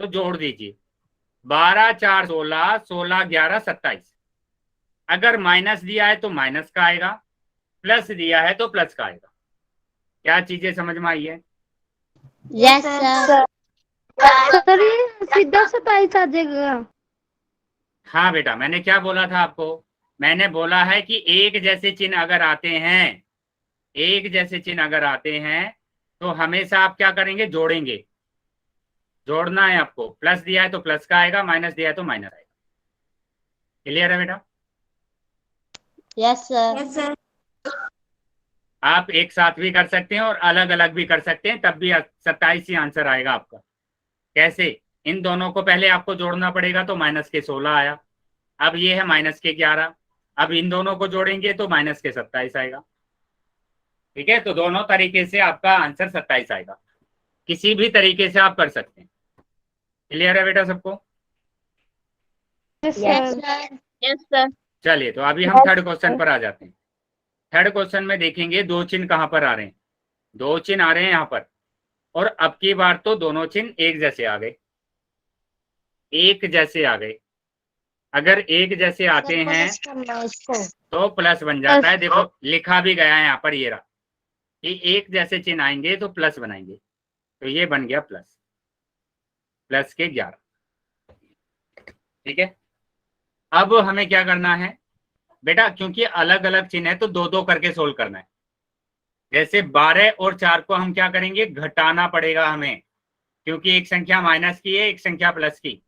S1: तो जोड़ दीजिए 12 4 16, 16 11 27। अगर माइनस दिया है तो माइनस का आएगा, प्लस दिया है तो प्लस का आएगा। क्या चीजें समझ में आई है?
S2: Yes, sir.
S4: सर ये सीधा 27 आ जाएगा।
S1: हाँ बेटा, मैंने क्या बोला था आपको? मैंने बोला है कि एक जैसे चिन्ह अगर आते हैं, एक जैसे चिन्ह अगर आते हैं तो हमेशा आप क्या करेंगे, जोड़ेंगे। जोड़ना है आपको, प्लस दिया है तो प्लस का आएगा, माइनस दिया है तो माइनस आएगा। क्लियर है बेटा?
S2: Yes, sir.
S3: Yes sir.
S1: आप एक साथ भी कर सकते हैं और अलग अलग भी कर सकते हैं, तब भी 27 ही आंसर आएगा आपका। कैसे? इन दोनों को पहले आपको जोड़ना पड़ेगा, तो माइनस के 16 आया। अब ये है माइनस के 11, अब इन दोनों को जोड़ेंगे तो माइनस के 27 आएगा। ठीक है, तो दोनों तरीके से आपका आंसर 27 आएगा, किसी भी तरीके से आप कर सकते हैं। क्लियर है बेटा सबको?
S2: Yes, sir.
S3: Yes sir.
S1: चलिए, तो अभी हम थर्ड क्वेश्चन पर आ जाते हैं। थर्ड क्वेश्चन में देखेंगे दो चिन्ह कहाँ पर आ रहे हैं, दो चिन्ह आ रहे हैं यहाँ पर, और अब की बार तो दोनों चिन्ह एक जैसे आ गए, एक जैसे आ गए। अगर एक जैसे आते हैं तो प्लस बन जाता है। देखो लिखा भी गया है यहाँ पर, ये रहा कि एक जैसे चिन्ह आएंगे तो प्लस बनाएंगे, तो ये बन गया प्लस, प्लस के 11। ठीक है, अब हमें क्या करना है बेटा, क्योंकि अलग अलग चिन्ह है तो दो दो करके सोल्व करना है। जैसे 12 और 4 को हम क्या करेंगे, घटाना पड़ेगा हमें, क्योंकि एक संख्या माइनस की है, एक संख्या प्लस की,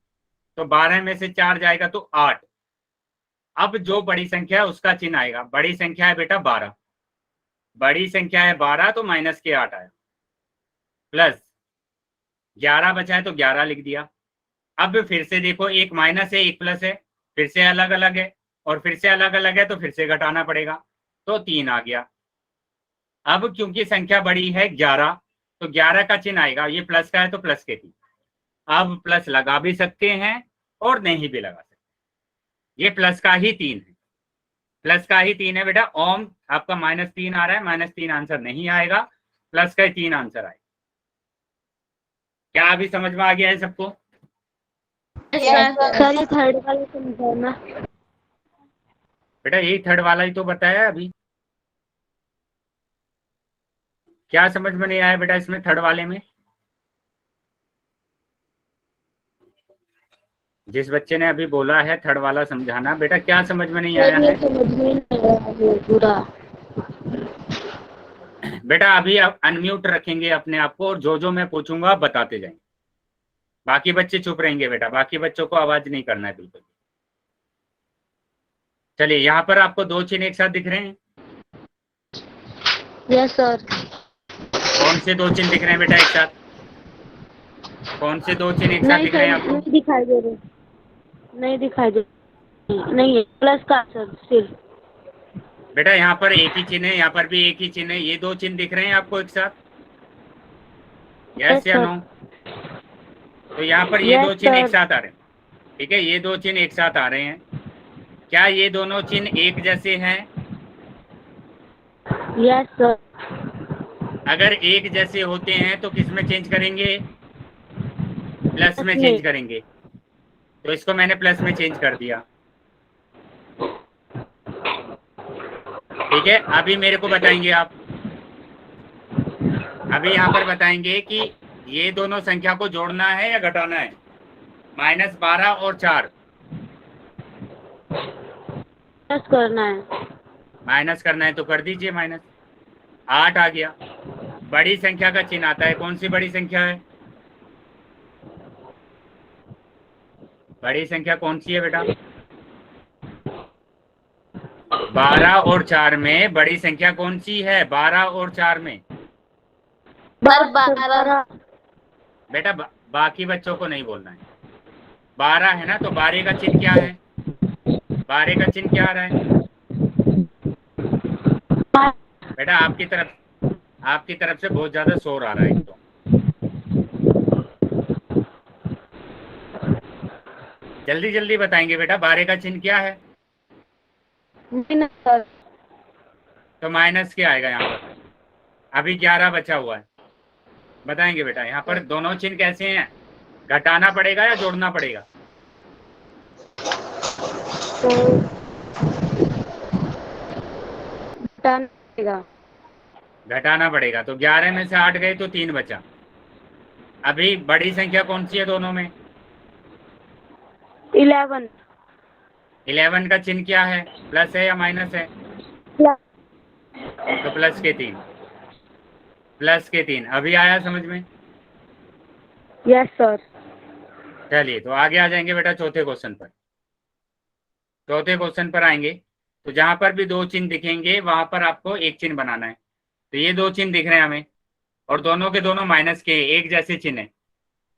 S1: तो 12 में से 4 जाएगा तो 8। अब जो बड़ी संख्या है उसका चिन्ह आएगा, बड़ी संख्या है बेटा 12, बड़ी संख्या है 12 तो माइनस के 8 आया, प्लस 11 बचा है तो 11 लिख दिया। अब फिर से देखो, एक माइनस है एक प्लस है, फिर से अलग अलग है, और फिर से अलग अलग है तो फिर से घटाना पड़ेगा, तो 3 आ गया। अब क्योंकि संख्या बड़ी है 11, तो 11 का चिन्ह आएगा, ये प्लस का है तो प्लस के 3। अब प्लस लगा भी सकते हैं और नहीं भी लगा सकते, ये प्लस का ही 3 है, प्लस का ही 3 है बेटा। ओम आपका -3 आ रहा है, -3 आंसर नहीं आएगा, प्लस का ही 3 आंसर आएगा। क्या अभी समझ में आ गया है सबको?
S4: सर ये थर्ड वाला समझाना।
S1: बेटा यही थर्ड वाला ही तो बताया अभी। क्या समझ में नहीं आया बेटा इसमें, थर्ड वाले में? जिस बच्चे ने अभी बोला है थर्ड वाला समझाना, बेटा क्या समझ में नहीं आया है?
S4: समझ में नहीं आया पूरा।
S1: बेटा अभी आप अनम्यूट रखेंगे अपने आप को, और जो जो मैं पूछूंगा आप बताते जाएंगे, बाकी बच्चे चुप रहेंगे बेटा, बाकी बच्चों को आवाज नहीं करना है बिल्कुल। चलिए, यहाँ पर आपको दो चिन्ह एक साथ दिख रहे हैं?
S4: Yes sir.
S1: कौन से दो चिन्ह दिख रहे हैं बेटा एक साथ? कौन से दो चिन्ह एक साथ दिख रहे हैं आपको?
S4: नहीं दिखाई दे रहे, नहीं दिखाई दे, नहीं है प्लस का सर सिर्फ।
S1: बेटा यहाँ पर एक ही चिन्ह है, यहाँ पर भी एक ही चिन्ह है, ये दो चिन्ह दिख रहे हैं आपको एक साथ? यस या नो? तो यहाँ पर ये दो चिन्ह एक साथ आ रहे हैं। ठीक है, ये दो चिन्ह एक साथ आ रहे हैं, क्या ये दोनों चिन्ह एक जैसे हैं?
S4: Yes sir.
S1: अगर एक जैसे होते हैं तो किस में चेंज करेंगे? प्लस में चेंज करेंगे, तो इसको मैंने प्लस में चेंज कर दिया। ठीक है, अभी मेरे को बताएंगे आप, अभी यहाँ पर बताएंगे कि ये दोनों संख्या को जोड़ना है या घटाना है, -12 और 4
S2: माइनस करना है।
S1: माइनस करना है तो कर दीजिए माइनस। 8 आ गया। बड़ी संख्या का चिन्ह आता है, कौन सी बड़ी संख्या है? बड़ी संख्या कौन सी है बेटा? 12 और 4 में बड़ी संख्या कौन सी है? 12 और 4 में
S2: 12।
S1: बेटा बाकी बच्चों को नहीं बोलना है। 12 है ना, तो 12 का चिन्ह क्या है? 12 का चिन्ह क्या आ रहा है बेटा? आपकी तरफ से बहुत ज्यादा शोर आ रहा है। तो जल्दी जल्दी बताएंगे बेटा, 12 का चिन्ह क्या है? तो माइनस क्या आएगा यहाँ पर? अभी 11 बचा हुआ है, बताएंगे बेटा। यहाँ पर दोनों चिन्ह कैसे हैं? घटाना पड़ेगा या जोड़ना पड़ेगा? घटाना पड़ेगा। तो 11 में से 8 गए तो 3 बचा। अभी बड़ी संख्या कौन सी है दोनों में?
S2: 11।
S1: 11 का चिन्ह क्या है? प्लस है या माइनस है? तो प्लस के 3, प्लस के 3। अभी आया समझ में?
S2: Yes sir.
S1: चलिए, तो आगे आ जाएंगे बेटा चौथे क्वेश्चन पर। चौथे क्वेश्चन पर आएंगे तो जहां पर भी दो चिन्ह दिखेंगे वहां पर आपको एक चिन्ह बनाना है। तो ये दो चिन्ह दिख रहे हैं हमें और दोनों के दोनों माइनस के एक जैसे चिन्ह है,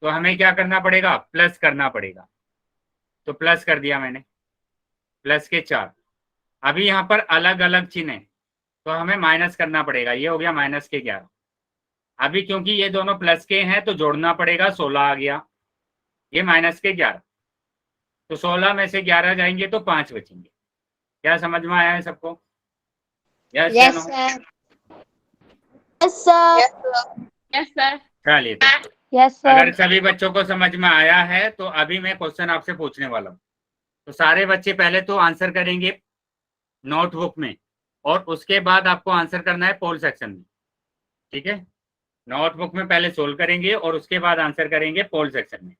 S1: तो हमें क्या करना पड़ेगा? प्लस करना पड़ेगा। तो प्लस कर दिया मैंने, प्लस के 4। अभी यहाँ पर अलग अलग चिन्ह है तो हमें माइनस करना पड़ेगा। ये हो गया माइनस के 11। अभी क्योंकि ये दोनों प्लस के हैं तो जोड़ना पड़ेगा, 16 आ गया। ये माइनस के 11, तो 16 में से 11 जाएंगे तो 5 बचेंगे। क्या समझ में आया है सबको? यस या no?
S2: Yes sir.
S3: Yes sir.
S1: चलिए,
S2: यस
S1: अगर
S2: सर।
S1: सभी बच्चों को समझ में आया है तो अभी मैं क्वेश्चन आपसे पूछने वाला हूँ। तो सारे बच्चे पहले तो आंसर करेंगे नोटबुक में और उसके बाद आपको आंसर करना है पोल सेक्शन में। ठीक है, नोटबुक में पहले सोल्व करेंगे और उसके बाद आंसर करेंगे पोल सेक्शन में।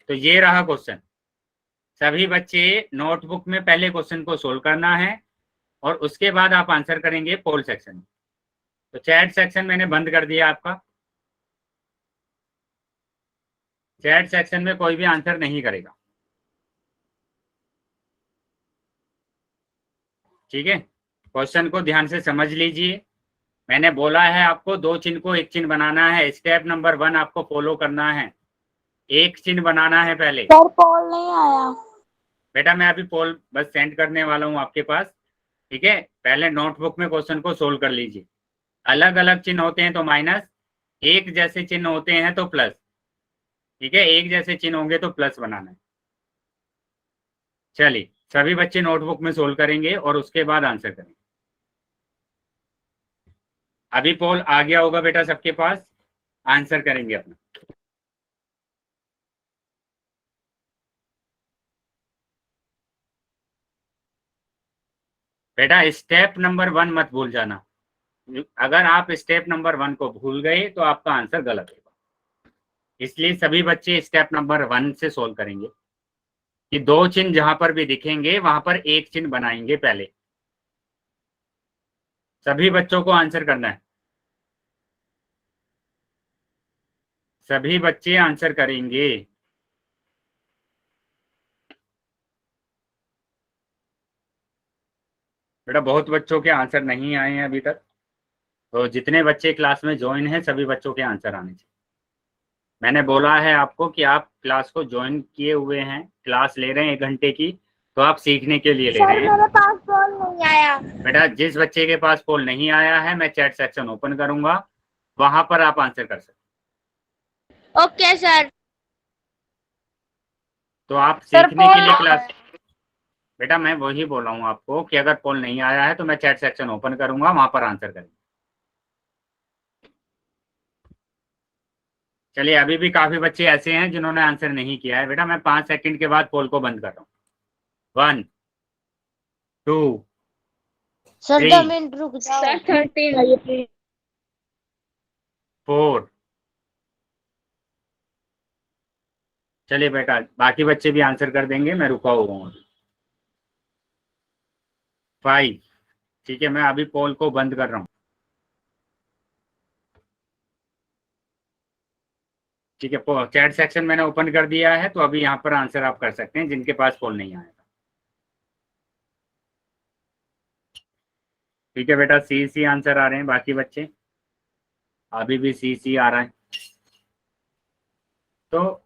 S1: तो ये रहा क्वेश्चन। सभी बच्चे नोटबुक में पहले क्वेश्चन को सोल्व करना है और उसके बाद आप आंसर करेंगे पोल सेक्शन में। तो चैट सेक्शन मैंने बंद कर दिया आपका। चैट सेक्शन में कोई भी आंसर नहीं करेगा। ठीक है, क्वेश्चन को ध्यान से समझ लीजिए। मैंने बोला है आपको दो चिन्ह को एक चिन्ह बनाना है। स्टेप नंबर 1 आपको फॉलो करना है। एक चिन्ह बनाना है पहले।
S2: सर पोल नहीं आया
S1: बेटा मैं अभी पोल बस सेंड करने वाला हूँ आपके पास। ठीक है, पहले नोटबुक में क्वेश्चन को सोल्व कर लीजिए। अलग अलग चिन्ह होते हैं तो माइनस, एक जैसे चिन्ह होते हैं तो प्लस। ठीक है, एक जैसे चिन्ह होंगे तो प्लस बनाना है। चलिए, सभी बच्चे नोटबुक में सोल्व करेंगे और उसके बाद आंसर करेंगे। अभी पोल आ गया होगा बेटा सबके पास, आंसर करेंगे अपना। बेटा स्टेप नंबर 1 मत भूल जाना। अगर आप स्टेप नंबर 1 को भूल गए तो आपका आंसर गलत होगा। इसलिए सभी बच्चे स्टेप नंबर 1 से सोल्व करेंगे कि दो चिन्ह जहां पर भी दिखेंगे वहां पर एक चिन्ह बनाएंगे पहले। सभी बच्चों को आंसर करना है। सभी बच्चे आंसर करेंगे। बेटा बहुत बच्चों के आंसर नहीं आए हैं अभी तक, तो जितने बच्चे क्लास में ज्वाइन हैं सभी बच्चों के आंसर आने चाहिए। मैंने बोला है आपको कि आप क्लास को ज्वाइन किए हुए हैं, क्लास ले रहे हैं 1 घंटे की, तो आप सीखने के लिए ले रहे हैं।
S2: मेरे पास पोल नहीं आया।
S1: बेटा जिस बच्चे के पास पोल नहीं आया है मैं चैट सेक्शन ओपन करूंगा, वहां पर आप आंसर कर सकते।
S2: Okay sir.
S1: तो आप सीखने के लिए क्लास, बेटा मैं वही बोल रहा हूँ आपको कि अगर पोल नहीं आया है तो मैं चैट सेक्शन ओपन करूंगा, वहां पर आंसर करेंगे। चलिए, अभी भी काफी बच्चे ऐसे हैं जिन्होंने आंसर नहीं किया है। बेटा मैं 5 सेकंड के बाद पोल को बंद कर रहा हूँ। 1 2
S2: सर
S1: 3
S2: 2 मिनट रुक जाओ।
S3: सर 13
S1: 4। चलिए बेटा, बाकी बच्चे भी आंसर कर देंगे, मैं रुका हुआ हूँ। 5। ठीक है, मैं अभी पोल को बंद कर रहा हूँ। ठीक है, चैट सेक्शन मैंने ओपन कर दिया है, तो अभी यहाँ पर आंसर आप कर सकते हैं जिनके पास पोल नहीं आएगा। ठीक है बेटा, सी सी आंसर आ रहे हैं बाकी बच्चे, अभी भी सी सी आ रहा है। तो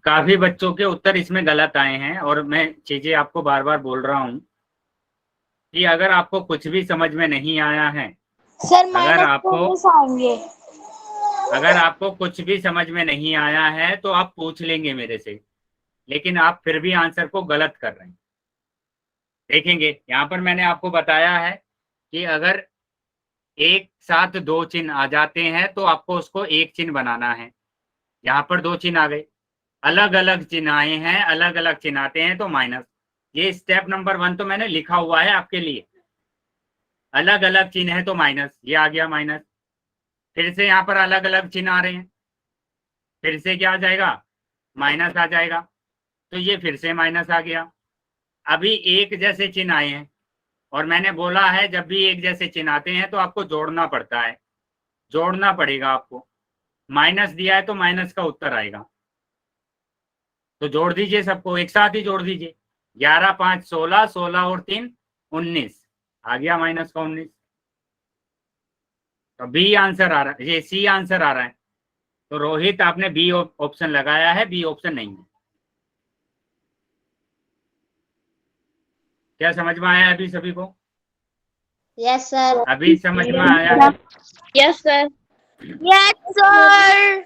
S1: काफी बच्चों के उत्तर इसमें गलत आए हैं, और मैं चीजें आपको बार बार बोल रहा हूँ कि अगर आपको कुछ भी समझ में नहीं आया है,
S2: सर
S1: अगर
S2: -19 आएंगे।
S1: अगर आपको कुछ भी समझ में नहीं आया है तो आप पूछ लेंगे मेरे से, लेकिन आप फिर भी आंसर को गलत कर रहे हैं। देखेंगे यहाँ पर मैंने आपको बताया है कि अगर एक साथ 2 चिन्ह आ जाते हैं तो आपको उसको एक चिन्ह बनाना है। यहाँ पर 2 चिन्ह आ गए, अलग अलग चिन्ह आए हैं, अलग अलग चिन्ह आते हैं तो माइनस। ये स्टेप नंबर 1 तो मैंने लिखा हुआ है आपके लिए, अलग अलग चिन्ह है तो माइनस, ये आ गया माइनस। फिर से यहाँ पर अलग अलग चिन्ह आ रहे हैं, फिर से क्या आ जाएगा, माइनस आ जाएगा, तो ये फिर से माइनस आ गया। अभी एक जैसे चिन्ह आए हैं, और मैंने बोला है जब भी एक जैसे चिन्ह आते हैं तो आपको जोड़ना पड़ता है, जोड़ना पड़ेगा आपको। माइनस दिया है तो माइनस का उत्तर आएगा, तो जोड़ दीजिए सबको, एक साथ ही जोड़ दीजिए। 11 5 16, 16 और 3 19, आ गया माइनस का 19। तो बी आंसर आ रहा है, ये सी आंसर आ रहा है। तो रोहित आपने बी ऑप्शन लगाया है, बी ऑप्शन नहीं है। क्या समझ में आया अभी सभी को?
S2: Yes sir.
S1: अभी समझ में आया?
S3: Yes sir
S2: yes sir.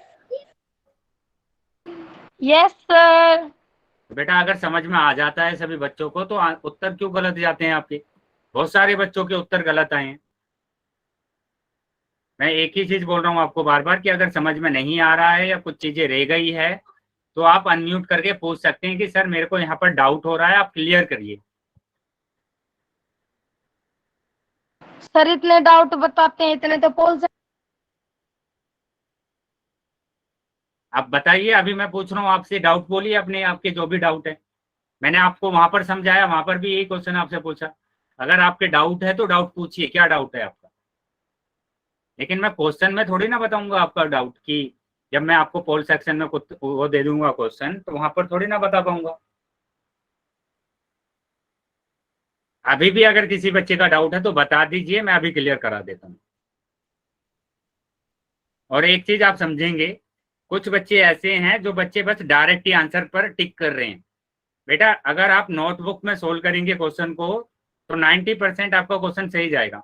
S4: Yes sir.
S1: बेटा अगर समझ में आ जाता है सभी बच्चों को तो उत्तर क्यों गलत जाते हैं आपके? बहुत सारे बच्चों के उत्तर गलत आए हैं। मैं एक ही चीज बोल रहा हूँ आपको बार बार कि अगर समझ में नहीं आ रहा है या कुछ चीजें रह गई है तो आप अनम्यूट करके पूछ सकते हैं कि सर मेरे को यहाँ पर डाउट हो रहा है, आप क्लियर करिए।
S4: सर इतने डाउट बताते हैं, इतने तो पोल से।
S1: आप बताइए, अभी मैं पूछ रहा हूँ आपसे, डाउट बोलिए अपने, आपके जो भी डाउट है। मैंने आपको वहां पर समझाया, वहां पर भी यही क्वेश्चन आपसे पूछा। अगर आपके डाउट है तो डाउट पूछिए, क्या डाउट है आपका। लेकिन मैं क्वेश्चन में थोड़ी ना बताऊंगा आपका डाउट, कि जब मैं आपको पोल सेक्शन में कुछ वो दे दूंगा क्वेश्चन तो वहां पर थोड़ी ना बता पाऊंगा। अभी भी अगर किसी बच्चे का डाउट है तो बता दीजिए, मैं अभी क्लियर करा देता हूँ। और एक चीज आप समझेंगे, कुछ बच्चे ऐसे हैं जो बच्चे बस डायरेक्ट ही आंसर पर टिक कर रहे हैं। बेटा अगर आप नोटबुक में सोल्व करेंगे क्वेश्चन को तो 90% आपका क्वेश्चन सही जाएगा।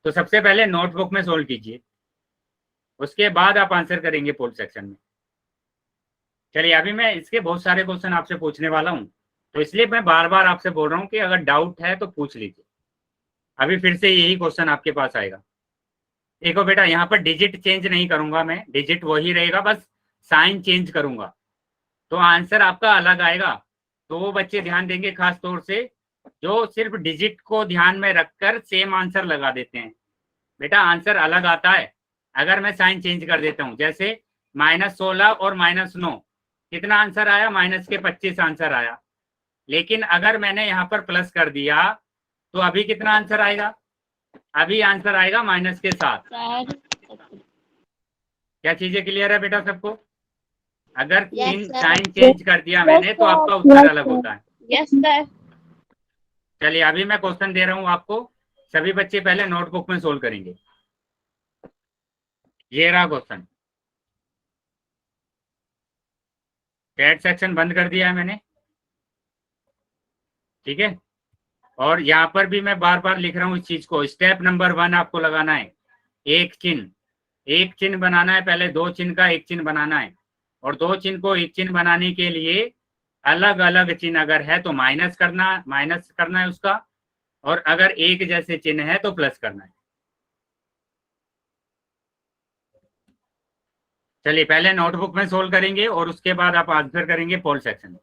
S1: तो सबसे पहले नोटबुक में सोल्व कीजिए, उसके बाद आप आंसर करेंगे पोल सेक्शन में। चलिए, अभी मैं इसके बहुत सारे क्वेश्चन आपसे पूछने वाला हूँ, तो इसलिए मैं बार बार आपसे बोल रहा हूँ कि अगर डाउट है तो पूछ लीजिए। अभी फिर से यही क्वेश्चन आपके पास आएगा। देखो बेटा, यहाँ पर डिजिट चेंज नहीं करूंगा मैं, डिजिट वही रहेगा, बस साइन चेंज करूंगा तो आंसर आपका अलग आएगा। तो वो बच्चे ध्यान देंगे खास तौर से जो सिर्फ डिजिट को ध्यान में रखकर सेम आंसर लगा देते हैं। बेटा आंसर अलग आता है अगर मैं साइन चेंज कर देता हूँ। जैसे -16 और -9, कितना आंसर आया, -25 आंसर आया। लेकिन अगर मैंने यहाँ पर प्लस कर दिया तो अभी कितना आंसर आएगा, अभी आंसर आएगा -7। क्या चीजें क्लियर है बेटा सबको? अगर साइन चेंज कर दिया मैंने तो आपका उत्तर अलग होता है।
S3: यस सर
S1: चलिए, अभी मैं क्वेश्चन दे रहा हूँ आपको, सभी बच्चे पहले नोटबुक में सोल्व करेंगे। ये रहा क्वेश्चन, चैट सेक्शन बंद कर दिया है मैंने, ठीक है। और यहाँ पर भी मैं बार बार लिख रहा हूँ इस चीज को। स्टेप नंबर 1 आपको लगाना है एक चिन्ह, एक चिन्ह बनाना है, पहले 2 चिन्ह का एक चिन्ह बनाना है, और 2 चिन्ह को एक चिन्ह बनाने के लिए अलग अलग चिन्ह अगर है तो माइनस करना है उसका, और अगर एक जैसे चिन्ह है तो प्लस करना है। चलिए, पहले नोटबुक में सोल्व करेंगे और उसके बाद आप आंसर करेंगे पोल सेक्शन में।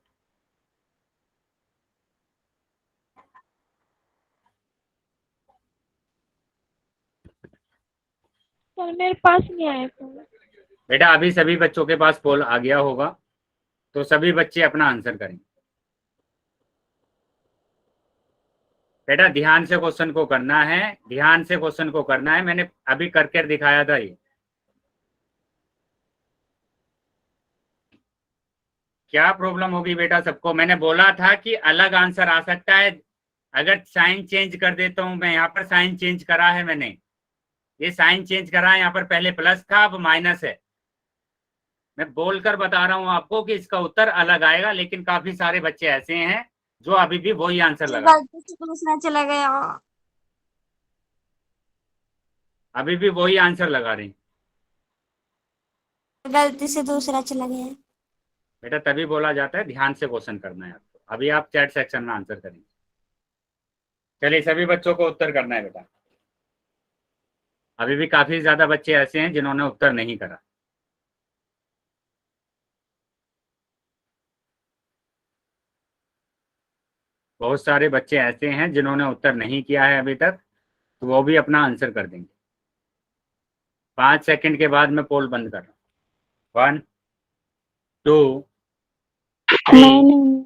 S4: सर मेरे पास नहीं आया फोन।
S1: बेटा अभी सभी बच्चों के पास पोल आ गया होगा, तो सभी बच्चे अपना आंसर करेंगे। बेटा ध्यान से क्वेश्चन को करना है, ध्यान से क्वेश्चन को करना है। मैंने अभी करके दिखाया था ये। क्या प्रॉब्लम होगी बेटा सबको? मैंने बोला था कि अलग आंसर आ सकता है अगर साइन चेंज कर देता हूं मैं। यहाँ पर साइन चेंज करा है मैंने, ये साइन चेंज करा है, यहाँ पर पहले प्लस था अब माइनस है। मैं बोलकर बता रहा हूं आपको कि इसका उत्तर अलग आएगा, लेकिन काफी सारे बच्चे ऐसे हैं जो अभी भी वही आंसर लगा,
S2: गलती से दूसरा चला गया।
S1: अभी भी वही आंसर लगा रहे हैं।
S2: गलती से दूसरा चला गया।
S1: बेटा तभी बोला जाता है ध्यान से क्वेश्चन करना है आपको। अभी आप चैट सेक्शन में आंसर करेंगे। चलिए सभी बच्चों को उत्तर करना है बेटा। अभी भी काफी ज्यादा बच्चे ऐसे हैं जिन्होंने उत्तर नहीं करा। बहुत सारे बच्चे ऐसे हैं जिन्होंने उत्तर नहीं किया है अभी तक, तो वो भी अपना आंसर कर देंगे। 5 सेकंड के बाद मैं पोल बंद कर रहा हूँ। 1 2 3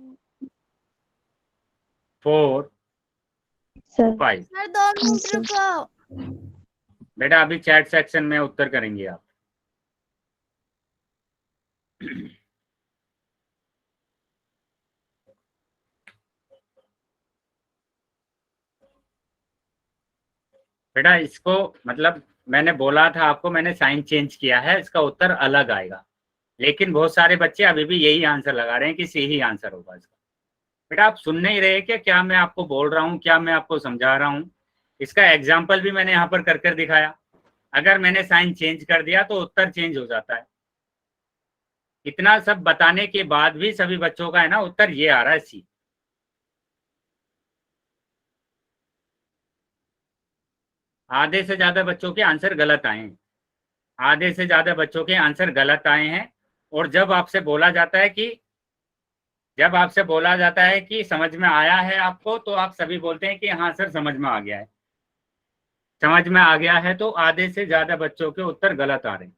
S1: 4
S4: सर
S1: 5।
S2: सर 2 मिनट रुको।
S1: बेटा अभी चैट सेक्शन में उत्तर करेंगे आप। बेटा इसको मतलब मैंने बोला था आपको, मैंने साइन चेंज किया है, इसका उत्तर अलग आएगा। लेकिन बहुत सारे बच्चे अभी भी यही आंसर लगा रहे हैं कि सी ही आंसर होगा इसका। बेटा आप सुन नहीं रहे क्या? क्या मैं आपको बोल रहा हूँ, क्या मैं आपको समझा रहा हूँ? इसका एग्जाम्पल भी मैंने यहाँ पर कर दिखाया। अगर मैंने साइन चेंज कर दिया तो उत्तर चेंज हो जाता है। इतना सब बताने के बाद भी सभी बच्चों का है ना उत्तर ये आ रहा है सी। आधे से ज्यादा बच्चों के आंसर गलत आए हैं, आधे से ज्यादा बच्चों के आंसर गलत आए हैं। और जब आपसे बोला जाता है कि समझ में आया है आपको, तो आप सभी बोलते हैं कि हाँ सर समझ में आ गया है। समझ में आ गया है तो आधे से ज्यादा बच्चों के उत्तर गलत आ रहे हैं।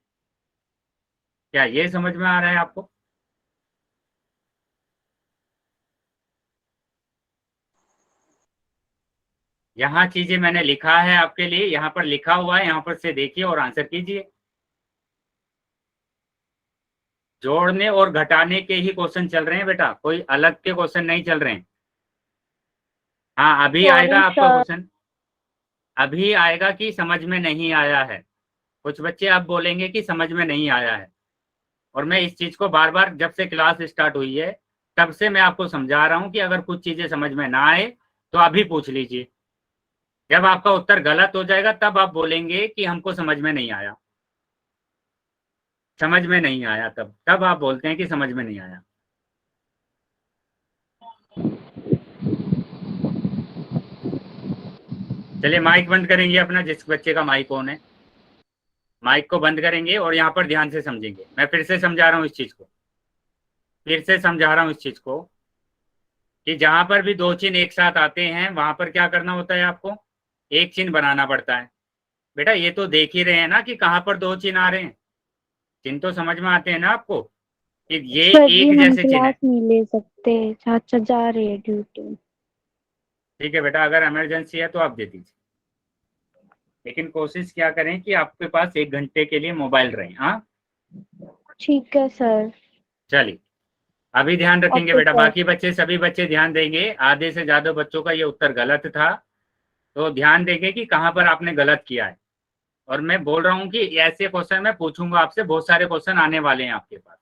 S1: क्या ये समझ में आ रहा है आपको? यहाँ चीजें मैंने लिखा है आपके लिए, यहाँ पर लिखा हुआ है, यहाँ पर से देखिए और आंसर कीजिए। जोड़ने और घटाने के ही क्वेश्चन चल रहे हैं बेटा, कोई अलग के क्वेश्चन नहीं चल रहे हैं। हाँ अभी आएगा आपका क्वेश्चन, अभी आएगा कि समझ में नहीं आया है। कुछ बच्चे अब बोलेंगे कि समझ में नहीं आया है, और मैं इस चीज को बार बार जब से क्लास स्टार्ट हुई है तब से मैं आपको समझा रहा हूँ कि अगर कुछ चीजें समझ में ना आए तो अभी पूछ लीजिए। जब आपका उत्तर गलत हो जाएगा तब आप बोलेंगे कि हमको समझ में नहीं आया। समझ में नहीं आया तब आप बोलते हैं कि समझ में नहीं आया। चलिए माइक बंद करेंगे अपना, जिस बच्चे का माइक ऑन है माइक को बंद करेंगे और यहाँ पर ध्यान से समझेंगे। मैं फिर से समझा रहा हूँ इस चीज को, फिर से समझा रहा हूँ इस चीज को कि जहां पर भी दो चिन्ह एक साथ आते हैं वहां पर क्या करना होता है, आपको एक चिन्ह बनाना पड़ता है। बेटा ये तो देख ही रहे हैं ना कि कहाँ पर दो चिन्ह आ रहे हैं। चिन्ह तो समझ में आते हैं ना आपको कि ये एक जैसे चिन्ह है।
S4: नहीं ले सकते, चाचा जा रहे हैं ड्यूटी।
S1: ठीक है बेटा, अगर इमरजेंसी है तो आप दे दीजिए, लेकिन कोशिश क्या करें कि आपके पास 1 घंटे के लिए मोबाइल रहे। हाँ
S4: ठीक है सर।
S1: चलिए अभी ध्यान रखेंगे
S4: ओके
S1: बेटा।
S4: सर।
S1: बाकी बच्चे सभी बच्चे ध्यान देंगे। आधे से ज्यादा बच्चों का ये उत्तर गलत था, तो ध्यान देंगे कि कहाँ पर आपने गलत किया है। और मैं बोल रहा हूँ कि ऐसे क्वेश्चन मैं पूछूंगा आपसे, बहुत सारे क्वेश्चन आने वाले हैं आपके पास।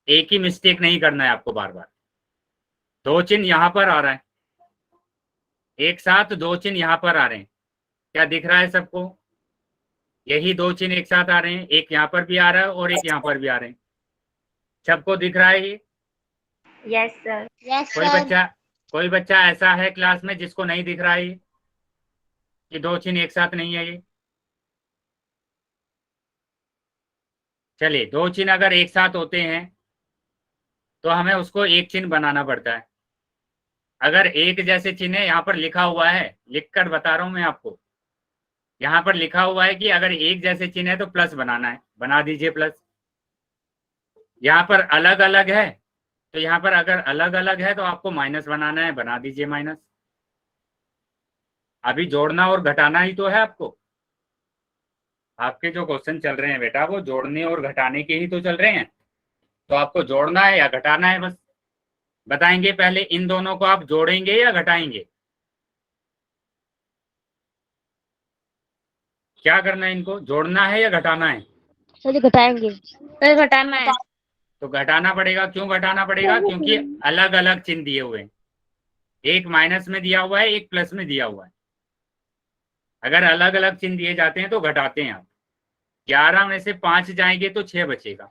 S1: एक ही मिस्टेक नहीं करना है आपको बार बार। दो चिन्ह यहाँ पर आ रहा है, एक साथ दो चिन्ह यहाँ पर आ रहे हैं, क्या दिख रहा है सबको? यही दो चिन्ह एक साथ आ रहे हैं, एक यहाँ पर भी आ रहा है और एक यहाँ पर भी आ रहे हैं। सबको दिख रहा है ये?
S3: Yes sir.
S2: यस
S1: कोई
S2: सर।
S1: बच्चा कोई बच्चा ऐसा है क्लास में जिसको नहीं दिख रहा है ये कि दो चिन्ह एक साथ नहीं है ये? चलिए दो चिन्ह अगर एक साथ होते हैं तो हमें उसको एक चिन्ह बनाना पड़ता है। अगर एक जैसे चिन्ह है, यहाँ पर लिखा हुआ है, लिख कर बता रहा हूं मैं आपको, यहाँ पर लिखा हुआ है कि अगर एक जैसे चिन्ह है तो प्लस बनाना है, बना दीजिए प्लस। यहाँ पर अलग अलग है तो यहाँ पर अगर अलग अलग है तो आपको माइनस बनाना है, बना दीजिए माइनस। अभी जोड़ना और घटाना ही तो है आपको। आपके जो क्वेश्चन चल रहे हैं बेटा वो जोड़ने और घटाने के ही तो चल रहे हैं। तो आपको जोड़ना है या घटाना है, बस बताएंगे। पहले इन दोनों को आप जोड़ेंगे या घटाएंगे, क्या करना है? इनको जोड़ना है या घटाना है?
S4: सर घटाएंगे। सर घटाना है।
S1: तो घटाना पड़ेगा। क्यों घटाना पड़ेगा? क्योंकि अलग अलग चिन्ह दिए हुए हैं, एक माइनस में दिया हुआ है, एक प्लस में दिया हुआ है। अगर अलग अलग चिन्ह दिए जाते हैं तो घटाते हैं आप। 11 में से 5 जाएंगे तो 6 बचेगा,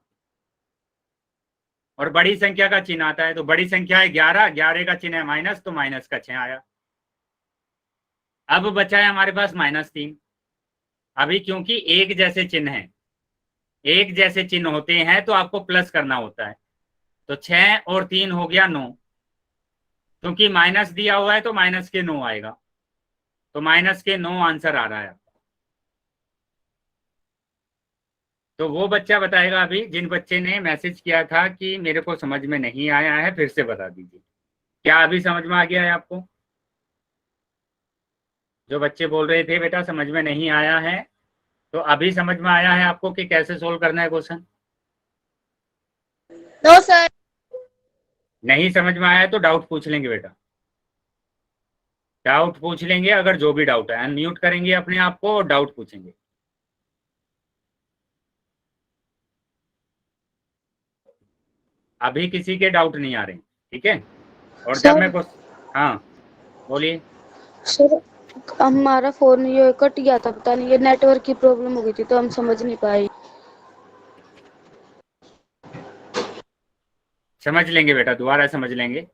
S1: और बड़ी संख्या का चिन्ह आता है तो बड़ी संख्या है 11, 11 का चिन्ह है माइनस, तो माइनस का 6 आया। अब बचा है हमारे पास -3। अभी क्योंकि एक जैसे चिन्ह है, एक जैसे चिन्ह होते हैं तो आपको प्लस करना होता है। तो 6 और 3 हो गया 9, क्योंकि माइनस दिया हुआ है तो माइनस के 9 आएगा, तो माइनस के 9 आंसर आ रहा है। तो वो बच्चा बताएगा अभी, जिन बच्चे ने मैसेज किया था कि मेरे को समझ में नहीं आया है, फिर से बता दीजिए। क्या अभी समझ में आ गया है आपको? जो बच्चे बोल रहे थे बेटा समझ में नहीं आया है, तो अभी समझ में आया है आपको कि कैसे सोल्व करना है क्वेश्चन?
S4: No sir.
S1: नहीं समझ में आया है तो डाउट पूछ लेंगे बेटा, डाउट पूछ लेंगे। अगर जो भी डाउट है अनम्यूट करेंगे अपने आप को और डाउट पूछेंगे। अभी किसी के डाउट नहीं आ रहे, ठीक है? और जब मैं कुछ, हाँ बोलिए।
S4: सर हमारा फोन ये कट गया था, पता नहीं ये नेटवर्क की प्रॉब्लम हो गई थी तो हम समझ नहीं पाए।
S1: समझ लेंगे बेटा, दोबारा समझ लेंगे।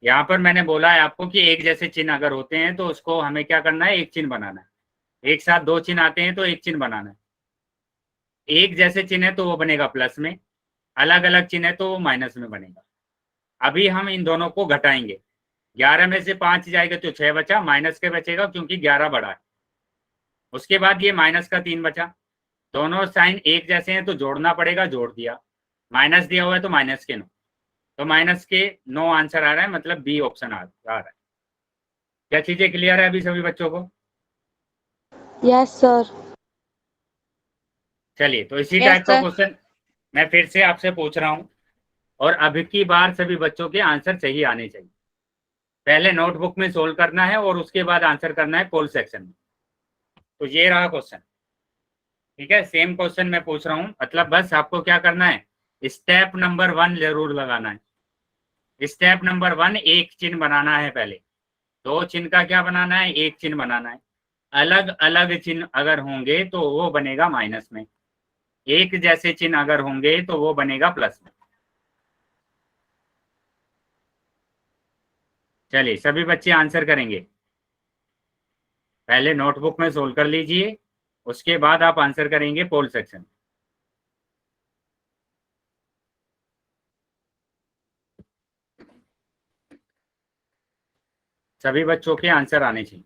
S1: यहाँ पर मैंने बोला है आपको कि एक जैसे चिन्ह अगर होते हैं तो उसको हमें क्या करना है, एक चिन्ह बनाना है। एक साथ दो चिन्ह आते हैं तो एक चिन्ह बनाना है। एक जैसे चिन्ह है तो वो बनेगा प्लस में, अलग अलग चिन्ह है तो वो माइनस में बनेगा। अभी हम इन दोनों को घटाएंगे। 11 में से 5 जाएगा तो 6 बचा, माइनस के बचेगा क्योंकि 11 बड़ा है। उसके बाद ये माइनस का 3 बचा। दोनों साइन एक जैसे हैं तो जोड़ना पड़ेगा, जोड़ दिया। माइनस दिया हुआ है तो माइनस के 9, तो माइनस के 9 आंसर आ रहा है, मतलब बी ऑप्शन आ रहा है। क्या चीजें क्लियर है अभी सभी बच्चों को?
S4: Yes sir.
S1: चलिए, तो इसी
S4: Yes,
S1: टाइप का
S4: sir.
S1: क्वेश्चन मैं फिर से आपसे पूछ रहा हूं, और अब की बार सभी बच्चों के आंसर सही आने चाहिए। पहले नोटबुक में सोल्व करना है और उसके बाद आंसर करना है पोल सेक्शन में। तो ये रहा क्वेश्चन, ठीक है? सेम क्वेश्चन मैं पूछ रहा हूँ, मतलब बस आपको क्या करना है, स्टेप नंबर 1 जरूर लगाना है। स्टेप नंबर 1 एक चिन्ह बनाना है। पहले दो चिन्ह का क्या बनाना है, एक चिन्ह बनाना है। अलग अलग चिन्ह अगर होंगे तो वो बनेगा माइनस में, एक जैसे चिन्ह अगर होंगे तो वो बनेगा प्लस में। चलिए सभी बच्चे आंसर करेंगे। पहले नोटबुक में सोल्व कर लीजिए, उसके बाद आप आंसर करेंगे पोल सेक्शन। सभी बच्चों के आंसर आने चाहिए।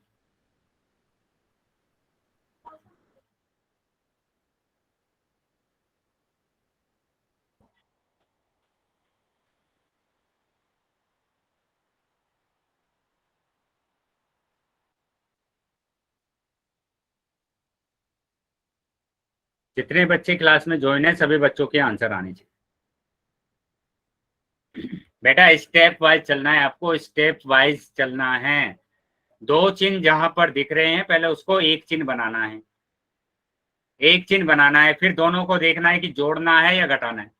S1: जितने बच्चे क्लास में ज्वाइन है सभी बच्चों के आंसर आने चाहिए। बेटा स्टेप वाइज चलना है आपको, स्टेप वाइज चलना है। दो चिन्ह जहां पर दिख रहे हैं पहले उसको एक चिन्ह बनाना है, एक चिन्ह बनाना है। फिर दोनों को देखना है कि जोड़ना है या घटाना है।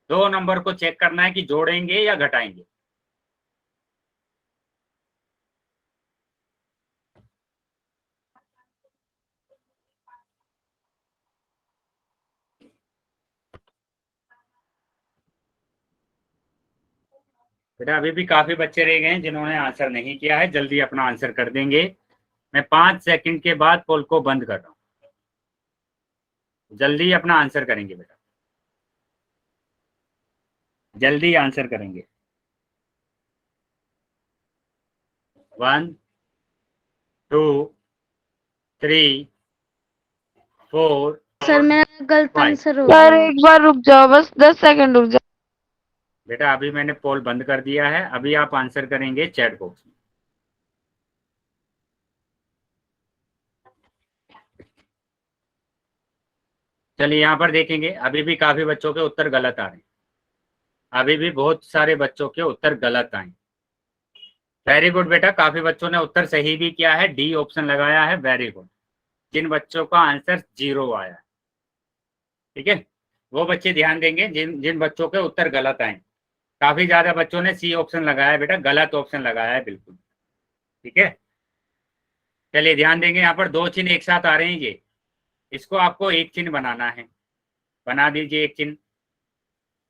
S1: 2 नंबर को चेक करना है कि जोड़ेंगे या घटाएंगे। बेटा अभी भी काफी बच्चे रह गए हैं जिन्होंने आंसर नहीं किया है, जल्दी अपना आंसर कर देंगे। मैं 5 सेकंड के बाद पोल को बंद कर रहा हूँ, जल्दी अपना आंसर करेंगे बेटा, जल्दी आंसर करेंगे। 1 2 3 4
S4: सर मेरा गलत
S1: 5।
S4: आंसर हो
S5: सर
S4: गया।
S5: एक बार रुक जाओ, बस 10 सेकंड रुक जाओ।
S1: बेटा अभी मैंने पोल बंद कर दिया है, अभी आप आंसर करेंगे चैट बॉक्स में। चलिए यहाँ पर देखेंगे, अभी भी काफी बच्चों के उत्तर गलत आ रहे हैं, अभी भी बहुत सारे बच्चों के उत्तर गलत आए। वेरी गुड बेटा, काफी बच्चों ने उत्तर सही भी किया है, डी ऑप्शन लगाया है, वेरी गुड। जिन बच्चों का आंसर 0 आया है, ठीक है, वो बच्चे ध्यान देंगे जिन जिन बच्चों के उत्तर गलत आए। काफी ज्यादा बच्चों ने सी ऑप्शन लगाया है बेटा, गलत ऑप्शन लगाया है बिल्कुल, ठीक है। चलिए ध्यान देंगे, यहाँ पर 2 चिन्ह एक साथ आ रहे हैं, ये इसको आपको एक चिन्ह बनाना है, बना दीजिए एक चिन्ह।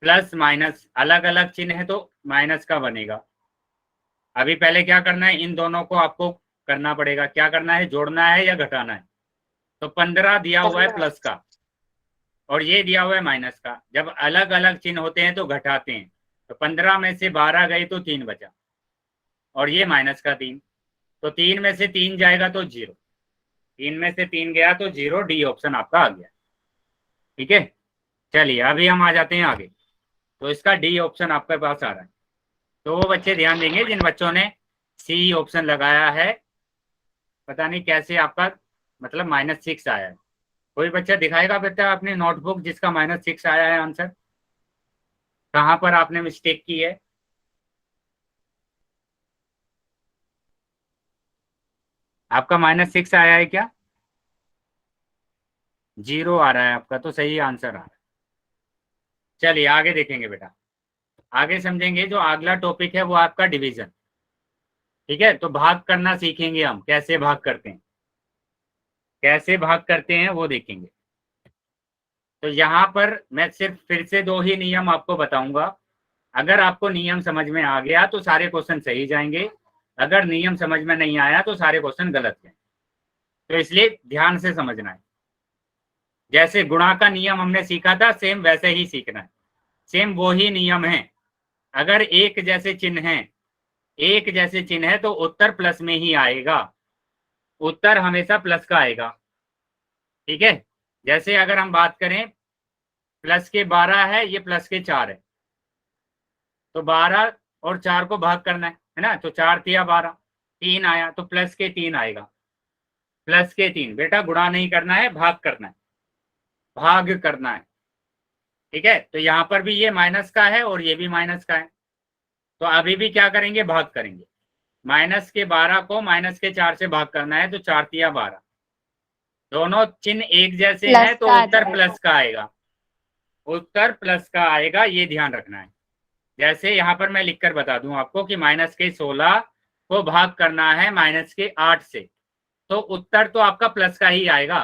S1: प्लस माइनस अलग अलग चिन्ह है तो माइनस का बनेगा। अभी पहले क्या करना है, इन दोनों को आपको करना पड़ेगा, क्या करना है, जोड़ना है या घटाना है। तो 15 दिया हुआ है प्लस का और ये दिया हुआ है माइनस का, जब अलग अलग चिन्ह होते हैं तो घटाते हैं। तो 15 में से 12 गई तो 3 बचा, और ये माइनस का 3, तो 3 में से 3 जाएगा तो 0, 3 में से 3 गया तो 0, डी ऑप्शन आपका आ गया, ठीक है। चलिए अभी हम आ जाते हैं आगे, तो इसका डी ऑप्शन आपके पास आ रहा है। तो वो बच्चे ध्यान देंगे जिन बच्चों ने सी ऑप्शन लगाया है, पता नहीं कैसे आपका मतलब -6 आया है। कोई बच्चा दिखाएगा बेटा अपनी नोटबुक जिसका -6 आया है आंसर, कहाँ पर आपने मिस्टेक की है। आपका -6 आया है क्या, 0 आ रहा है आपका, तो सही आंसर आ रहा है। चलिए आगे देखेंगे बेटा, आगे समझेंगे। जो अगला टॉपिक है वो आपका डिवीजन, ठीक है। तो भाग करना सीखेंगे हम, कैसे भाग करते हैं, कैसे भाग करते हैं वो देखेंगे। तो यहाँ पर मैं सिर्फ फिर से 2 ही नियम आपको बताऊंगा, अगर आपको नियम समझ में आ गया तो सारे क्वेश्चन सही जाएंगे, अगर नियम समझ में नहीं आया तो सारे क्वेश्चन गलत हैं। तो इसलिए ध्यान से समझना है। जैसे गुणा का नियम हमने सीखा था, सेम वैसे ही सीखना है, सेम वो ही नियम है। अगर एक जैसे चिन्ह है, एक जैसे चिन्ह है तो उत्तर प्लस में ही आएगा, उत्तर हमेशा प्लस का आएगा, ठीक है। जैसे अगर हम बात करें प्लस के 12 है, ये प्लस के 4 है, तो 12 और 4 को भाग करना है ना, तो 4 तिया 12, 3 आया तो प्लस के 3 आएगा, प्लस के 3। बेटा गुणा नहीं करना है, भाग करना है, भाग करना है, ठीक है। तो यहाँ पर भी ये माइनस का है और ये भी माइनस का है, तो अभी भी क्या करेंगे, भाग करेंगे। माइनस के 12 को माइनस के 4 से भाग करना है, तो 4 तिया 12, दोनों चिन्ह एक जैसे हैं तो उत्तर प्लस का आएगा, उत्तर प्लस का आएगा, ये ध्यान रखना है। जैसे यहाँ पर मैं लिखकर बता दूं आपको कि माइनस के 16 को भाग करना है माइनस के 8 से, तो उत्तर तो आपका प्लस का ही आएगा,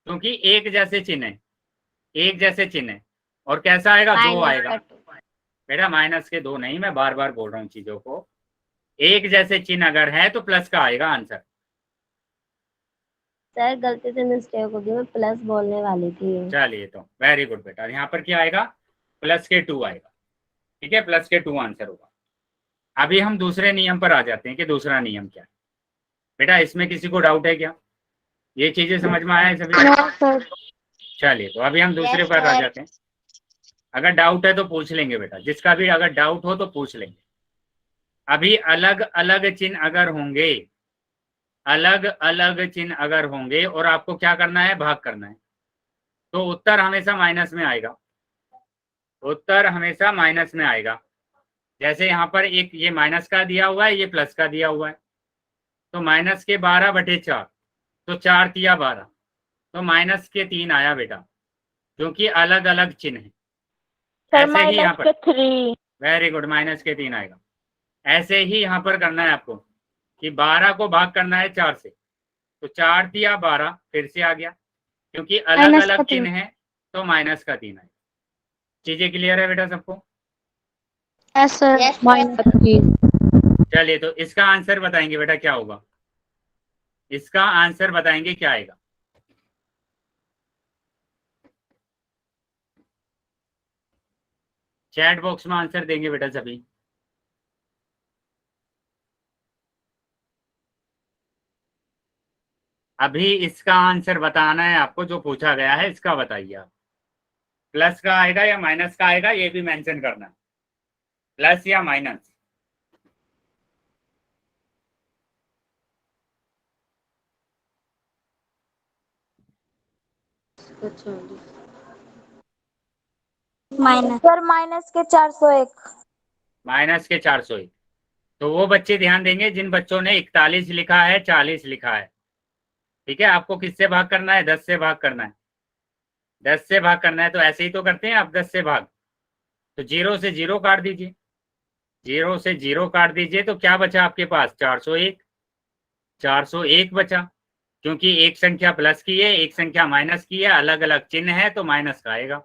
S1: क्योंकि एक जैसे चिन्ह है, एक जैसे चिन्ह है। और कैसा आएगा, 2 आएगा बेटा, माइनस के 2 नहीं, मैं बार बार बोल रहा हूँ चीजों को। एक जैसे चिन्ह अगर है तो प्लस का आएगा आंसर।
S3: सर गलती से मिस्टेक हो गई, मैं प्लस बोलने वाली थी।
S1: चलिए तो वेरी गुड बेटा, यहाँ पर क्या आएगा, प्लस के 2 आएगा, ठीक है, प्लस के 2 आंसर होगा। अभी हम दूसरे नियम पर आ जाते हैं कि दूसरा नियम क्या है। बेटा इसमें किसी को डाउट है क्या, ये चीजें समझ में आया है सभी। चलिए तो अभी हम दूसरे पर आ जाते हैं। अगर डाउट है तो पूछ लेंगे बेटा, जिसका भी अगर डाउट हो तो पूछ लेंगे। अभी अलग अलग चिन्ह अगर होंगे, अलग अलग चिन्ह अगर होंगे और आपको क्या करना है, भाग करना है, तो उत्तर हमेशा माइनस में आएगा, उत्तर हमेशा माइनस में आएगा। जैसे यहाँ पर एक ये माइनस का दिया हुआ है, ये प्लस का दिया हुआ है, तो माइनस के 12/4, तो 4 तिया 12, तो माइनस के 3 आया बेटा, क्योंकि अलग अलग चिन्ह है। ऐसे ही यहाँ पर
S5: 3।
S1: वेरी गुड, माइनस के 3 आएगा। ऐसे ही यहाँ पर करना है आपको कि 12 को भाग करना है 4 से, तो 4 तिया 12 फिर से आ गया, क्योंकि अलग अलग चिन्ह है तो माइनस का 3 आएगा। चीजें क्लियर है बेटा सबको। चलिए तो इसका आंसर बताएंगे बेटा क्या होगा, इसका आंसर बताएंगे क्या आएगा। चैट बॉक्स में आंसर देंगे बेटा सभी। अभी इसका आंसर बताना है आपको, जो पूछा गया है इसका बताइए आप। प्लस का आएगा या माइनस का आएगा, ये भी मेंशन करना है, प्लस या माइनस।
S2: माइनस।
S6: सर माइनस के 401।
S1: माइनस के 401। तो वो बच्चे ध्यान देंगे जिन बच्चों ने 41 लिखा है, 40 लिखा है। ठीक है, आपको किससे भाग करना है? 10 से भाग करना है। 10 से भाग करना है तो ऐसे ही तो करते हैं आप, 10 से भाग। तो 0 से 0 काट दीजिए, 0 से 0 काट दीजिए, तो क्या बचा आपके पास? 401। 401 बचा, क्योंकि एक संख्या प्लस की है, एक संख्या माइनस की है, अलग अलग चिन्ह है, तो माइनस का आएगा।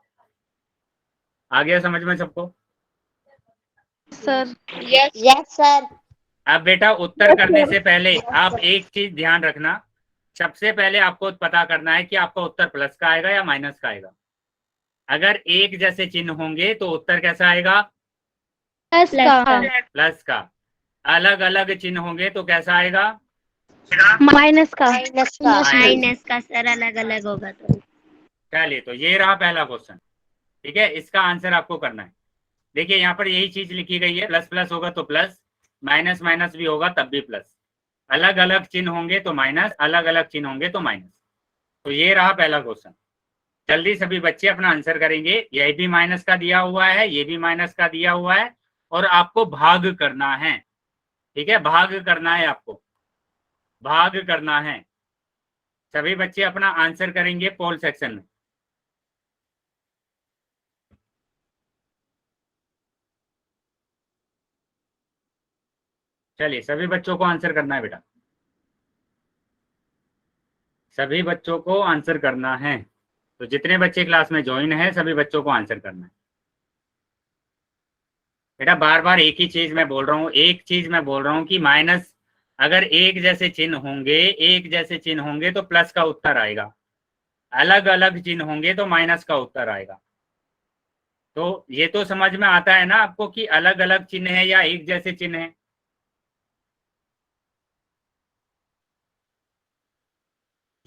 S1: आ गया समझ में सबको?
S4: Sir
S3: yes sir.
S1: अब बेटा उत्तर करने से पहले आप एक चीज ध्यान रखना, सबसे पहले आपको पता करना है कि आपका उत्तर प्लस का आएगा या माइनस का आएगा। अगर एक जैसे चिन्ह होंगे तो उत्तर कैसा आएगा?
S4: प्लस का।
S1: प्लस का। अलग अलग चिन्ह होंगे तो कैसा आएगा?
S4: माइनस का।
S3: माइनस का सर, अलग अलग होगा तो।
S1: चलिए, तो ये रहा पहला क्वेश्चन। ठीक है, इसका आंसर आपको करना है। देखिए यहाँ पर यही चीज लिखी गई है, प्लस प्लस होगा तो प्लस, माइनस माइनस भी होगा तब भी प्लस। अलग अलग चिन्ह होंगे तो माइनस, अलग अलग चिन्ह होंगे तो माइनस। तो ये रहा पहला क्वेश्चन। जल्दी सभी बच्चे अपना आंसर करेंगे। यही भी माइनस का दिया हुआ है, ये भी माइनस का दिया हुआ है, और आपको भाग करना है। ठीक है, भाग करना है, आपको भाग करना है। सभी बच्चे अपना आंसर करेंगे पोल सेक्शन में। चलिए, सभी बच्चों को आंसर करना है बेटा, सभी बच्चों को आंसर करना है। तो जितने बच्चे क्लास में ज्वाइन है सभी बच्चों को आंसर करना है। बेटा बार बार एक ही चीज मैं बोल रहा हूँ, एक चीज मैं बोल रहा हूँ कि माइनस, अगर एक जैसे चिन्ह होंगे, एक जैसे चिन्ह होंगे तो प्लस का उत्तर आएगा, अलग अलग चिन्ह होंगे तो माइनस का उत्तर आएगा। तो ये तो समझ में आता है ना आपको कि अलग अलग चिन्ह है या एक जैसे चिन्ह है?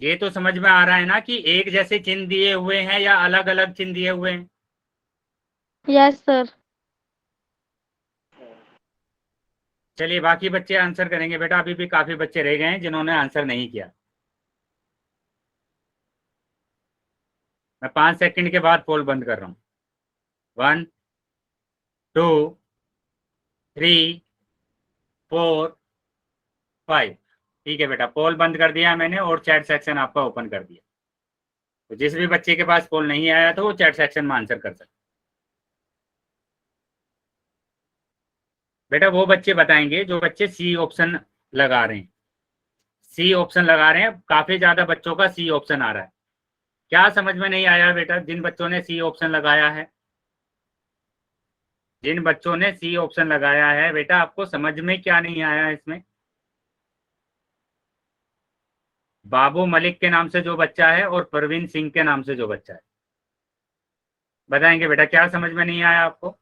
S1: ये तो समझ में आ रहा है ना कि एक जैसे चिन्ह दिए हुए हैं या अलग अलग चिन्ह दिए हुए हैं?
S4: Yes sir.
S1: चलिए, बाकी बच्चे आंसर करेंगे। बेटा अभी भी काफी बच्चे रह गए हैं जिन्होंने आंसर नहीं किया। मैं 5 सेकंड के बाद पोल बंद कर रहा हूँ। 1 2 3 4 5। ठीक है बेटा, पोल बंद कर दिया मैंने और चैट सेक्शन आपका ओपन कर दिया। तो जिस भी बच्चे के पास पोल नहीं आया तो वो चैट सेक्शन में आंसर कर सकते। बेटा वो बच्चे बताएंगे जो बच्चे सी ऑप्शन लगा रहे हैं। सी ऑप्शन लगा रहे हैं, काफी ज्यादा बच्चों का सी ऑप्शन आ रहा है। क्या समझ में नहीं आया बेटा जिन बच्चों ने सी ऑप्शन लगाया है? जिन बच्चों ने सी ऑप्शन लगाया है बेटा, आपको समझ में क्या नहीं आया इसमें? बाबू मलिक के नाम से जो बच्चा है और परवीन सिंह के नाम से जो बच्चा है, बताएंगे बेटा क्या समझ में नहीं आया आपको?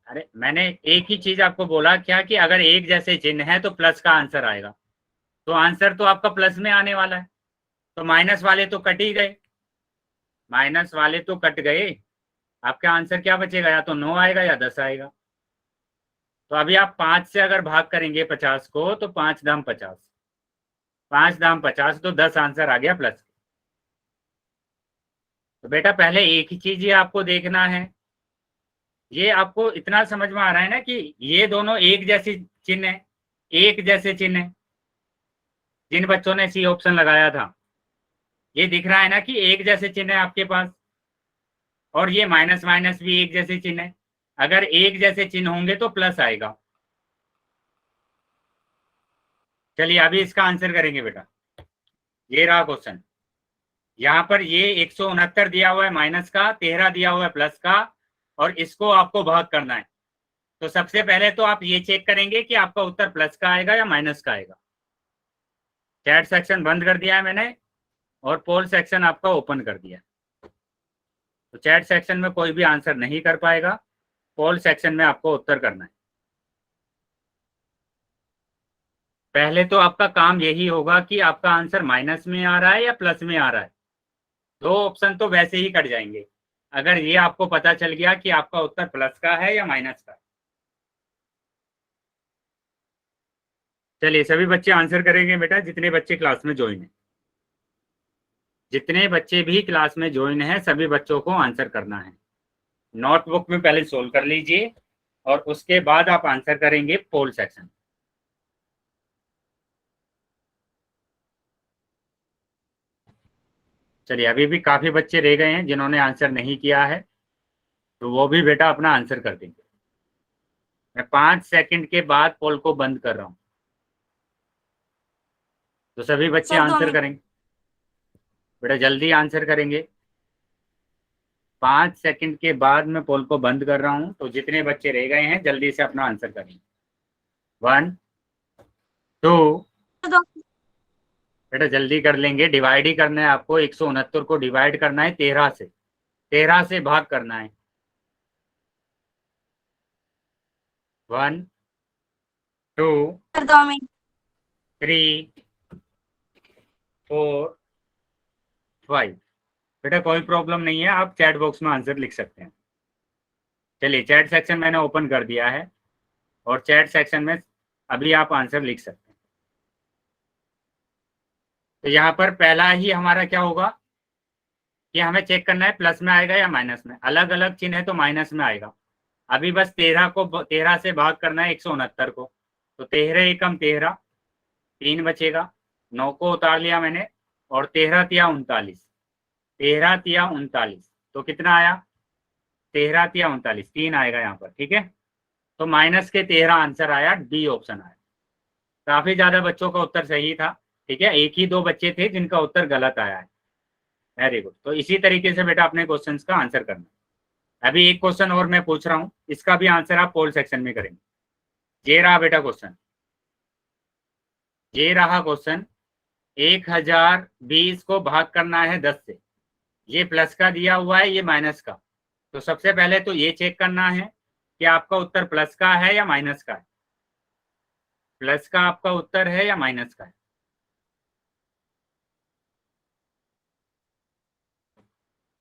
S1: अरे मैंने एक ही चीज आपको बोला क्या कि अगर एक जैसे चिन्ह है तो प्लस का आंसर आएगा। तो आंसर तो आपका प्लस में आने वाला है, तो माइनस वाले तो कट ही गए, माइनस वाले तो कट गए। आपका आंसर क्या बचेगा? या तो 9 आएगा या 10 आएगा। तो अभी आप 5 से अगर भाग करेंगे 50 को तो 5 दाम 50, 5 दाम 50, तो 10 आंसर आ गया प्लस। तो बेटा पहले एक ही चीज ये आपको देखना है, ये आपको इतना समझ में आ रहा है ना कि ये दोनों एक जैसी चिन्ह है, एक जैसे चिन्ह है। जिन बच्चों ने सी ऑप्शन लगाया था ये दिख रहा है ना कि एक जैसे चिन्ह है आपके पास, और ये माइनस माइनस भी एक जैसे चिन्ह है। अगर एक जैसे चिन्ह होंगे तो प्लस आएगा। चलिए अभी इसका आंसर करेंगे बेटा। ये रहा क्वेश्चन, यहाँ पर ये 169 दिया हुआ है माइनस का, 13 दिया हुआ है प्लस का, और इसको आपको भाग करना है। तो सबसे पहले तो आप ये चेक करेंगे कि आपका उत्तर प्लस का आएगा या माइनस का आएगा। चैट सेक्शन बंद कर दिया है मैंने और पोल सेक्शन आपका ओपन कर दिया। तो चैट सेक्शन में कोई भी आंसर नहीं कर पाएगा, पोल सेक्शन में आपको उत्तर करना है। पहले तो आपका काम यही होगा कि आपका आंसर माइनस में आ रहा है या प्लस में आ रहा है। दो ऑप्शन तो वैसे ही कट जाएंगे अगर ये आपको पता चल गया कि आपका उत्तर प्लस का है या माइनस का। चलिए सभी बच्चे आंसर करेंगे बेटा, जितने बच्चे क्लास में ज्वाइन है, जितने बच्चे भी क्लास में ज्वाइन है सभी बच्चों को आंसर करना है। नोटबुक में पहले सोल्व कर लीजिए और उसके बाद आप आंसर करेंगे पोल सेक्शन। चलिए अभी भी काफी बच्चे रह गए हैं जिन्होंने आंसर नहीं किया है, तो वो भी बेटा अपना आंसर कर देंगे। मैं 5 सेकंड के बाद पोल को बंद कर रहा हूं, तो सभी बच्चे
S2: सर, 2
S1: आंसर
S2: मिनट।
S1: करेंगे बेटा, जल्दी आंसर करेंगे। 5 सेकंड के बाद मैं पोल को बंद कर रहा हूं, तो जितने बच्चे रह गए हैं जल्दी से अपना आंसर करेंगे। 1 2 बेटा जल्दी कर लेंगे, डिवाइड ही करना है आपको। 169 को डिवाइड करना है 13 से भाग करना है। 1 2
S2: सर, 2 मिनट।
S1: 3 4 5। बेटा कोई प्रॉब्लम नहीं है, आप चैट बॉक्स में आंसर लिख सकते हैं। चलिए चैट सेक्शन मैंने ओपन कर दिया है और चैट सेक्शन में अभी आप आंसर लिख सकते हैं। तो यहाँ पर पहला ही हमारा क्या होगा कि हमें चेक करना है प्लस में आएगा या माइनस में। अलग अलग चिन्ह है तो माइनस में आएगा। अभी बस 13 से भाग करना है 169 को, तो 13 एकम 13, 3 बचेगा। 9 को उतार लिया मैंने और 13 तिया 39, 13 तिया 39, तो कितना आया? 13 तिया 39, 3 आएगा यहाँ पर। ठीक है, तो माइनस के 13 आंसर आया, डी ऑप्शन आया। काफी ज्यादा बच्चों का उत्तर सही था। ठीक है, एक ही 2 बच्चे थे जिनका उत्तर गलत आया है। Very good. तो इसी तरीके से बेटा अपने क्वेश्चंस का आंसर करना। अभी एक क्वेश्चन और मैं पूछ रहा हूँ, इसका भी आंसर आप पोल सेक्शन में करेंगे। ये रहा बेटा क्वेश्चन, ये रहा क्वेश्चन। 1020 को भाग करना है 10 से। ये प्लस का दिया हुआ है, ये माइनस का। तो सबसे पहले तो ये चेक करना है कि आपका उत्तर प्लस का है या माइनस का है। प्लस का आपका उत्तर है या माइनस का है?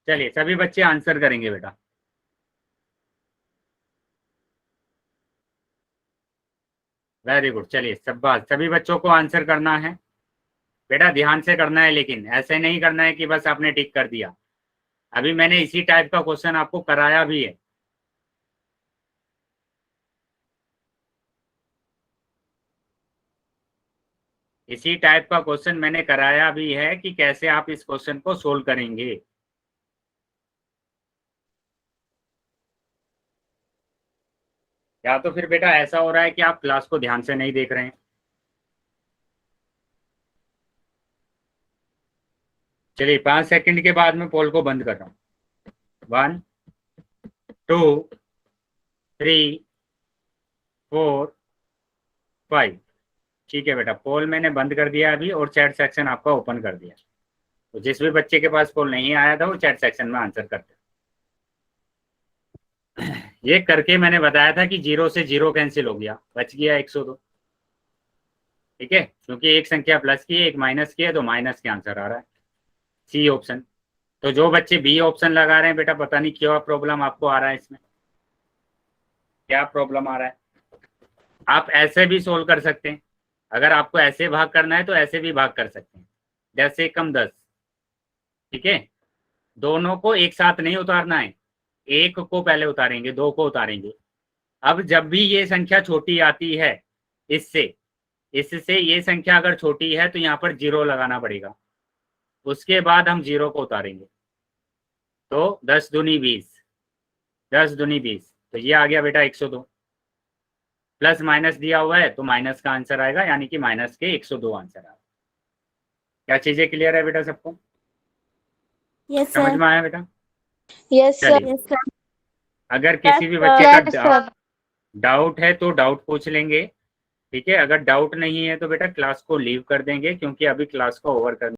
S1: चलिए सभी बच्चे आंसर करेंगे बेटा। Very good. चलिए सभी बच्चों को आंसर करना है बेटा, ध्यान से करना है, लेकिन ऐसे नहीं करना है कि बस आपने टिक कर दिया। अभी मैंने इसी टाइप का क्वेश्चन आपको कराया भी है। इसी टाइप का क्वेश्चन मैंने कराया भी है कि कैसे आप इस क्वेश्चन को सोल्व करेंगे। या तो फिर बेटा ऐसा हो रहा है कि आप क्लास को ध्यान से नहीं देख रहे हैं। चलिए 5 सेकंड के बाद मैं पोल को बंद कर रहा हूँ। 1 2 3 4 5। ठीक है बेटा, पोल मैंने बंद कर दिया अभी और चैट सेक्शन आपका ओपन कर दिया। तो जिस भी बच्चे के पास पोल नहीं आया था वो चैट सेक्शन में आंसर करते। ये करके मैंने बताया था कि 0 से 0 कैंसिल हो गया, बच गया 102। ठीक है, क्योंकि एक संख्या प्लस की है एक माइनस की है, तो माइनस के आंसर आ रहा है सी ऑप्शन। तो जो बच्चे बी ऑप्शन लगा रहे हैं बेटा, पता नहीं क्या प्रॉब्लम आपको आ रहा है, इसमें क्या प्रॉब्लम आ रहा है। आप ऐसे भी सोल्व कर सकते हैं, अगर आपको ऐसे भाग करना है तो ऐसे भी भाग कर सकते हैं। 10 एकम 10। ठीक है, दोनों को एक साथ नहीं उतारना है, एक को पहले उतारेंगे, 2 को उतारेंगे। अब जब भी ये संख्या छोटी आती है इससे ये संख्या अगर छोटी है तो यहाँ पर 0 लगाना पड़ेगा, उसके बाद हम 0 को उतारेंगे। तो 10 दूनी 20, 10 दूनी 20, तो ये आ गया बेटा 102। प्लस माइनस दिया हुआ है तो माइनस का आंसर आएगा, यानी कि माइनस के 102 आंसर आएगा। क्या चीजें क्लियर है बेटा सबको?
S2: यस
S1: समझ
S2: सर।
S1: में आया बेटा?
S4: Yes sir.
S1: चलिए,
S2: यस सर।
S1: अगर किसी भी
S4: Yes,
S1: बच्चे
S4: sir.
S1: का डाउट है तो डाउट पूछ लेंगे। ठीक है, अगर डाउट नहीं है तो बेटा क्लास को लीव कर देंगे, क्योंकि अभी क्लास को ओवर कर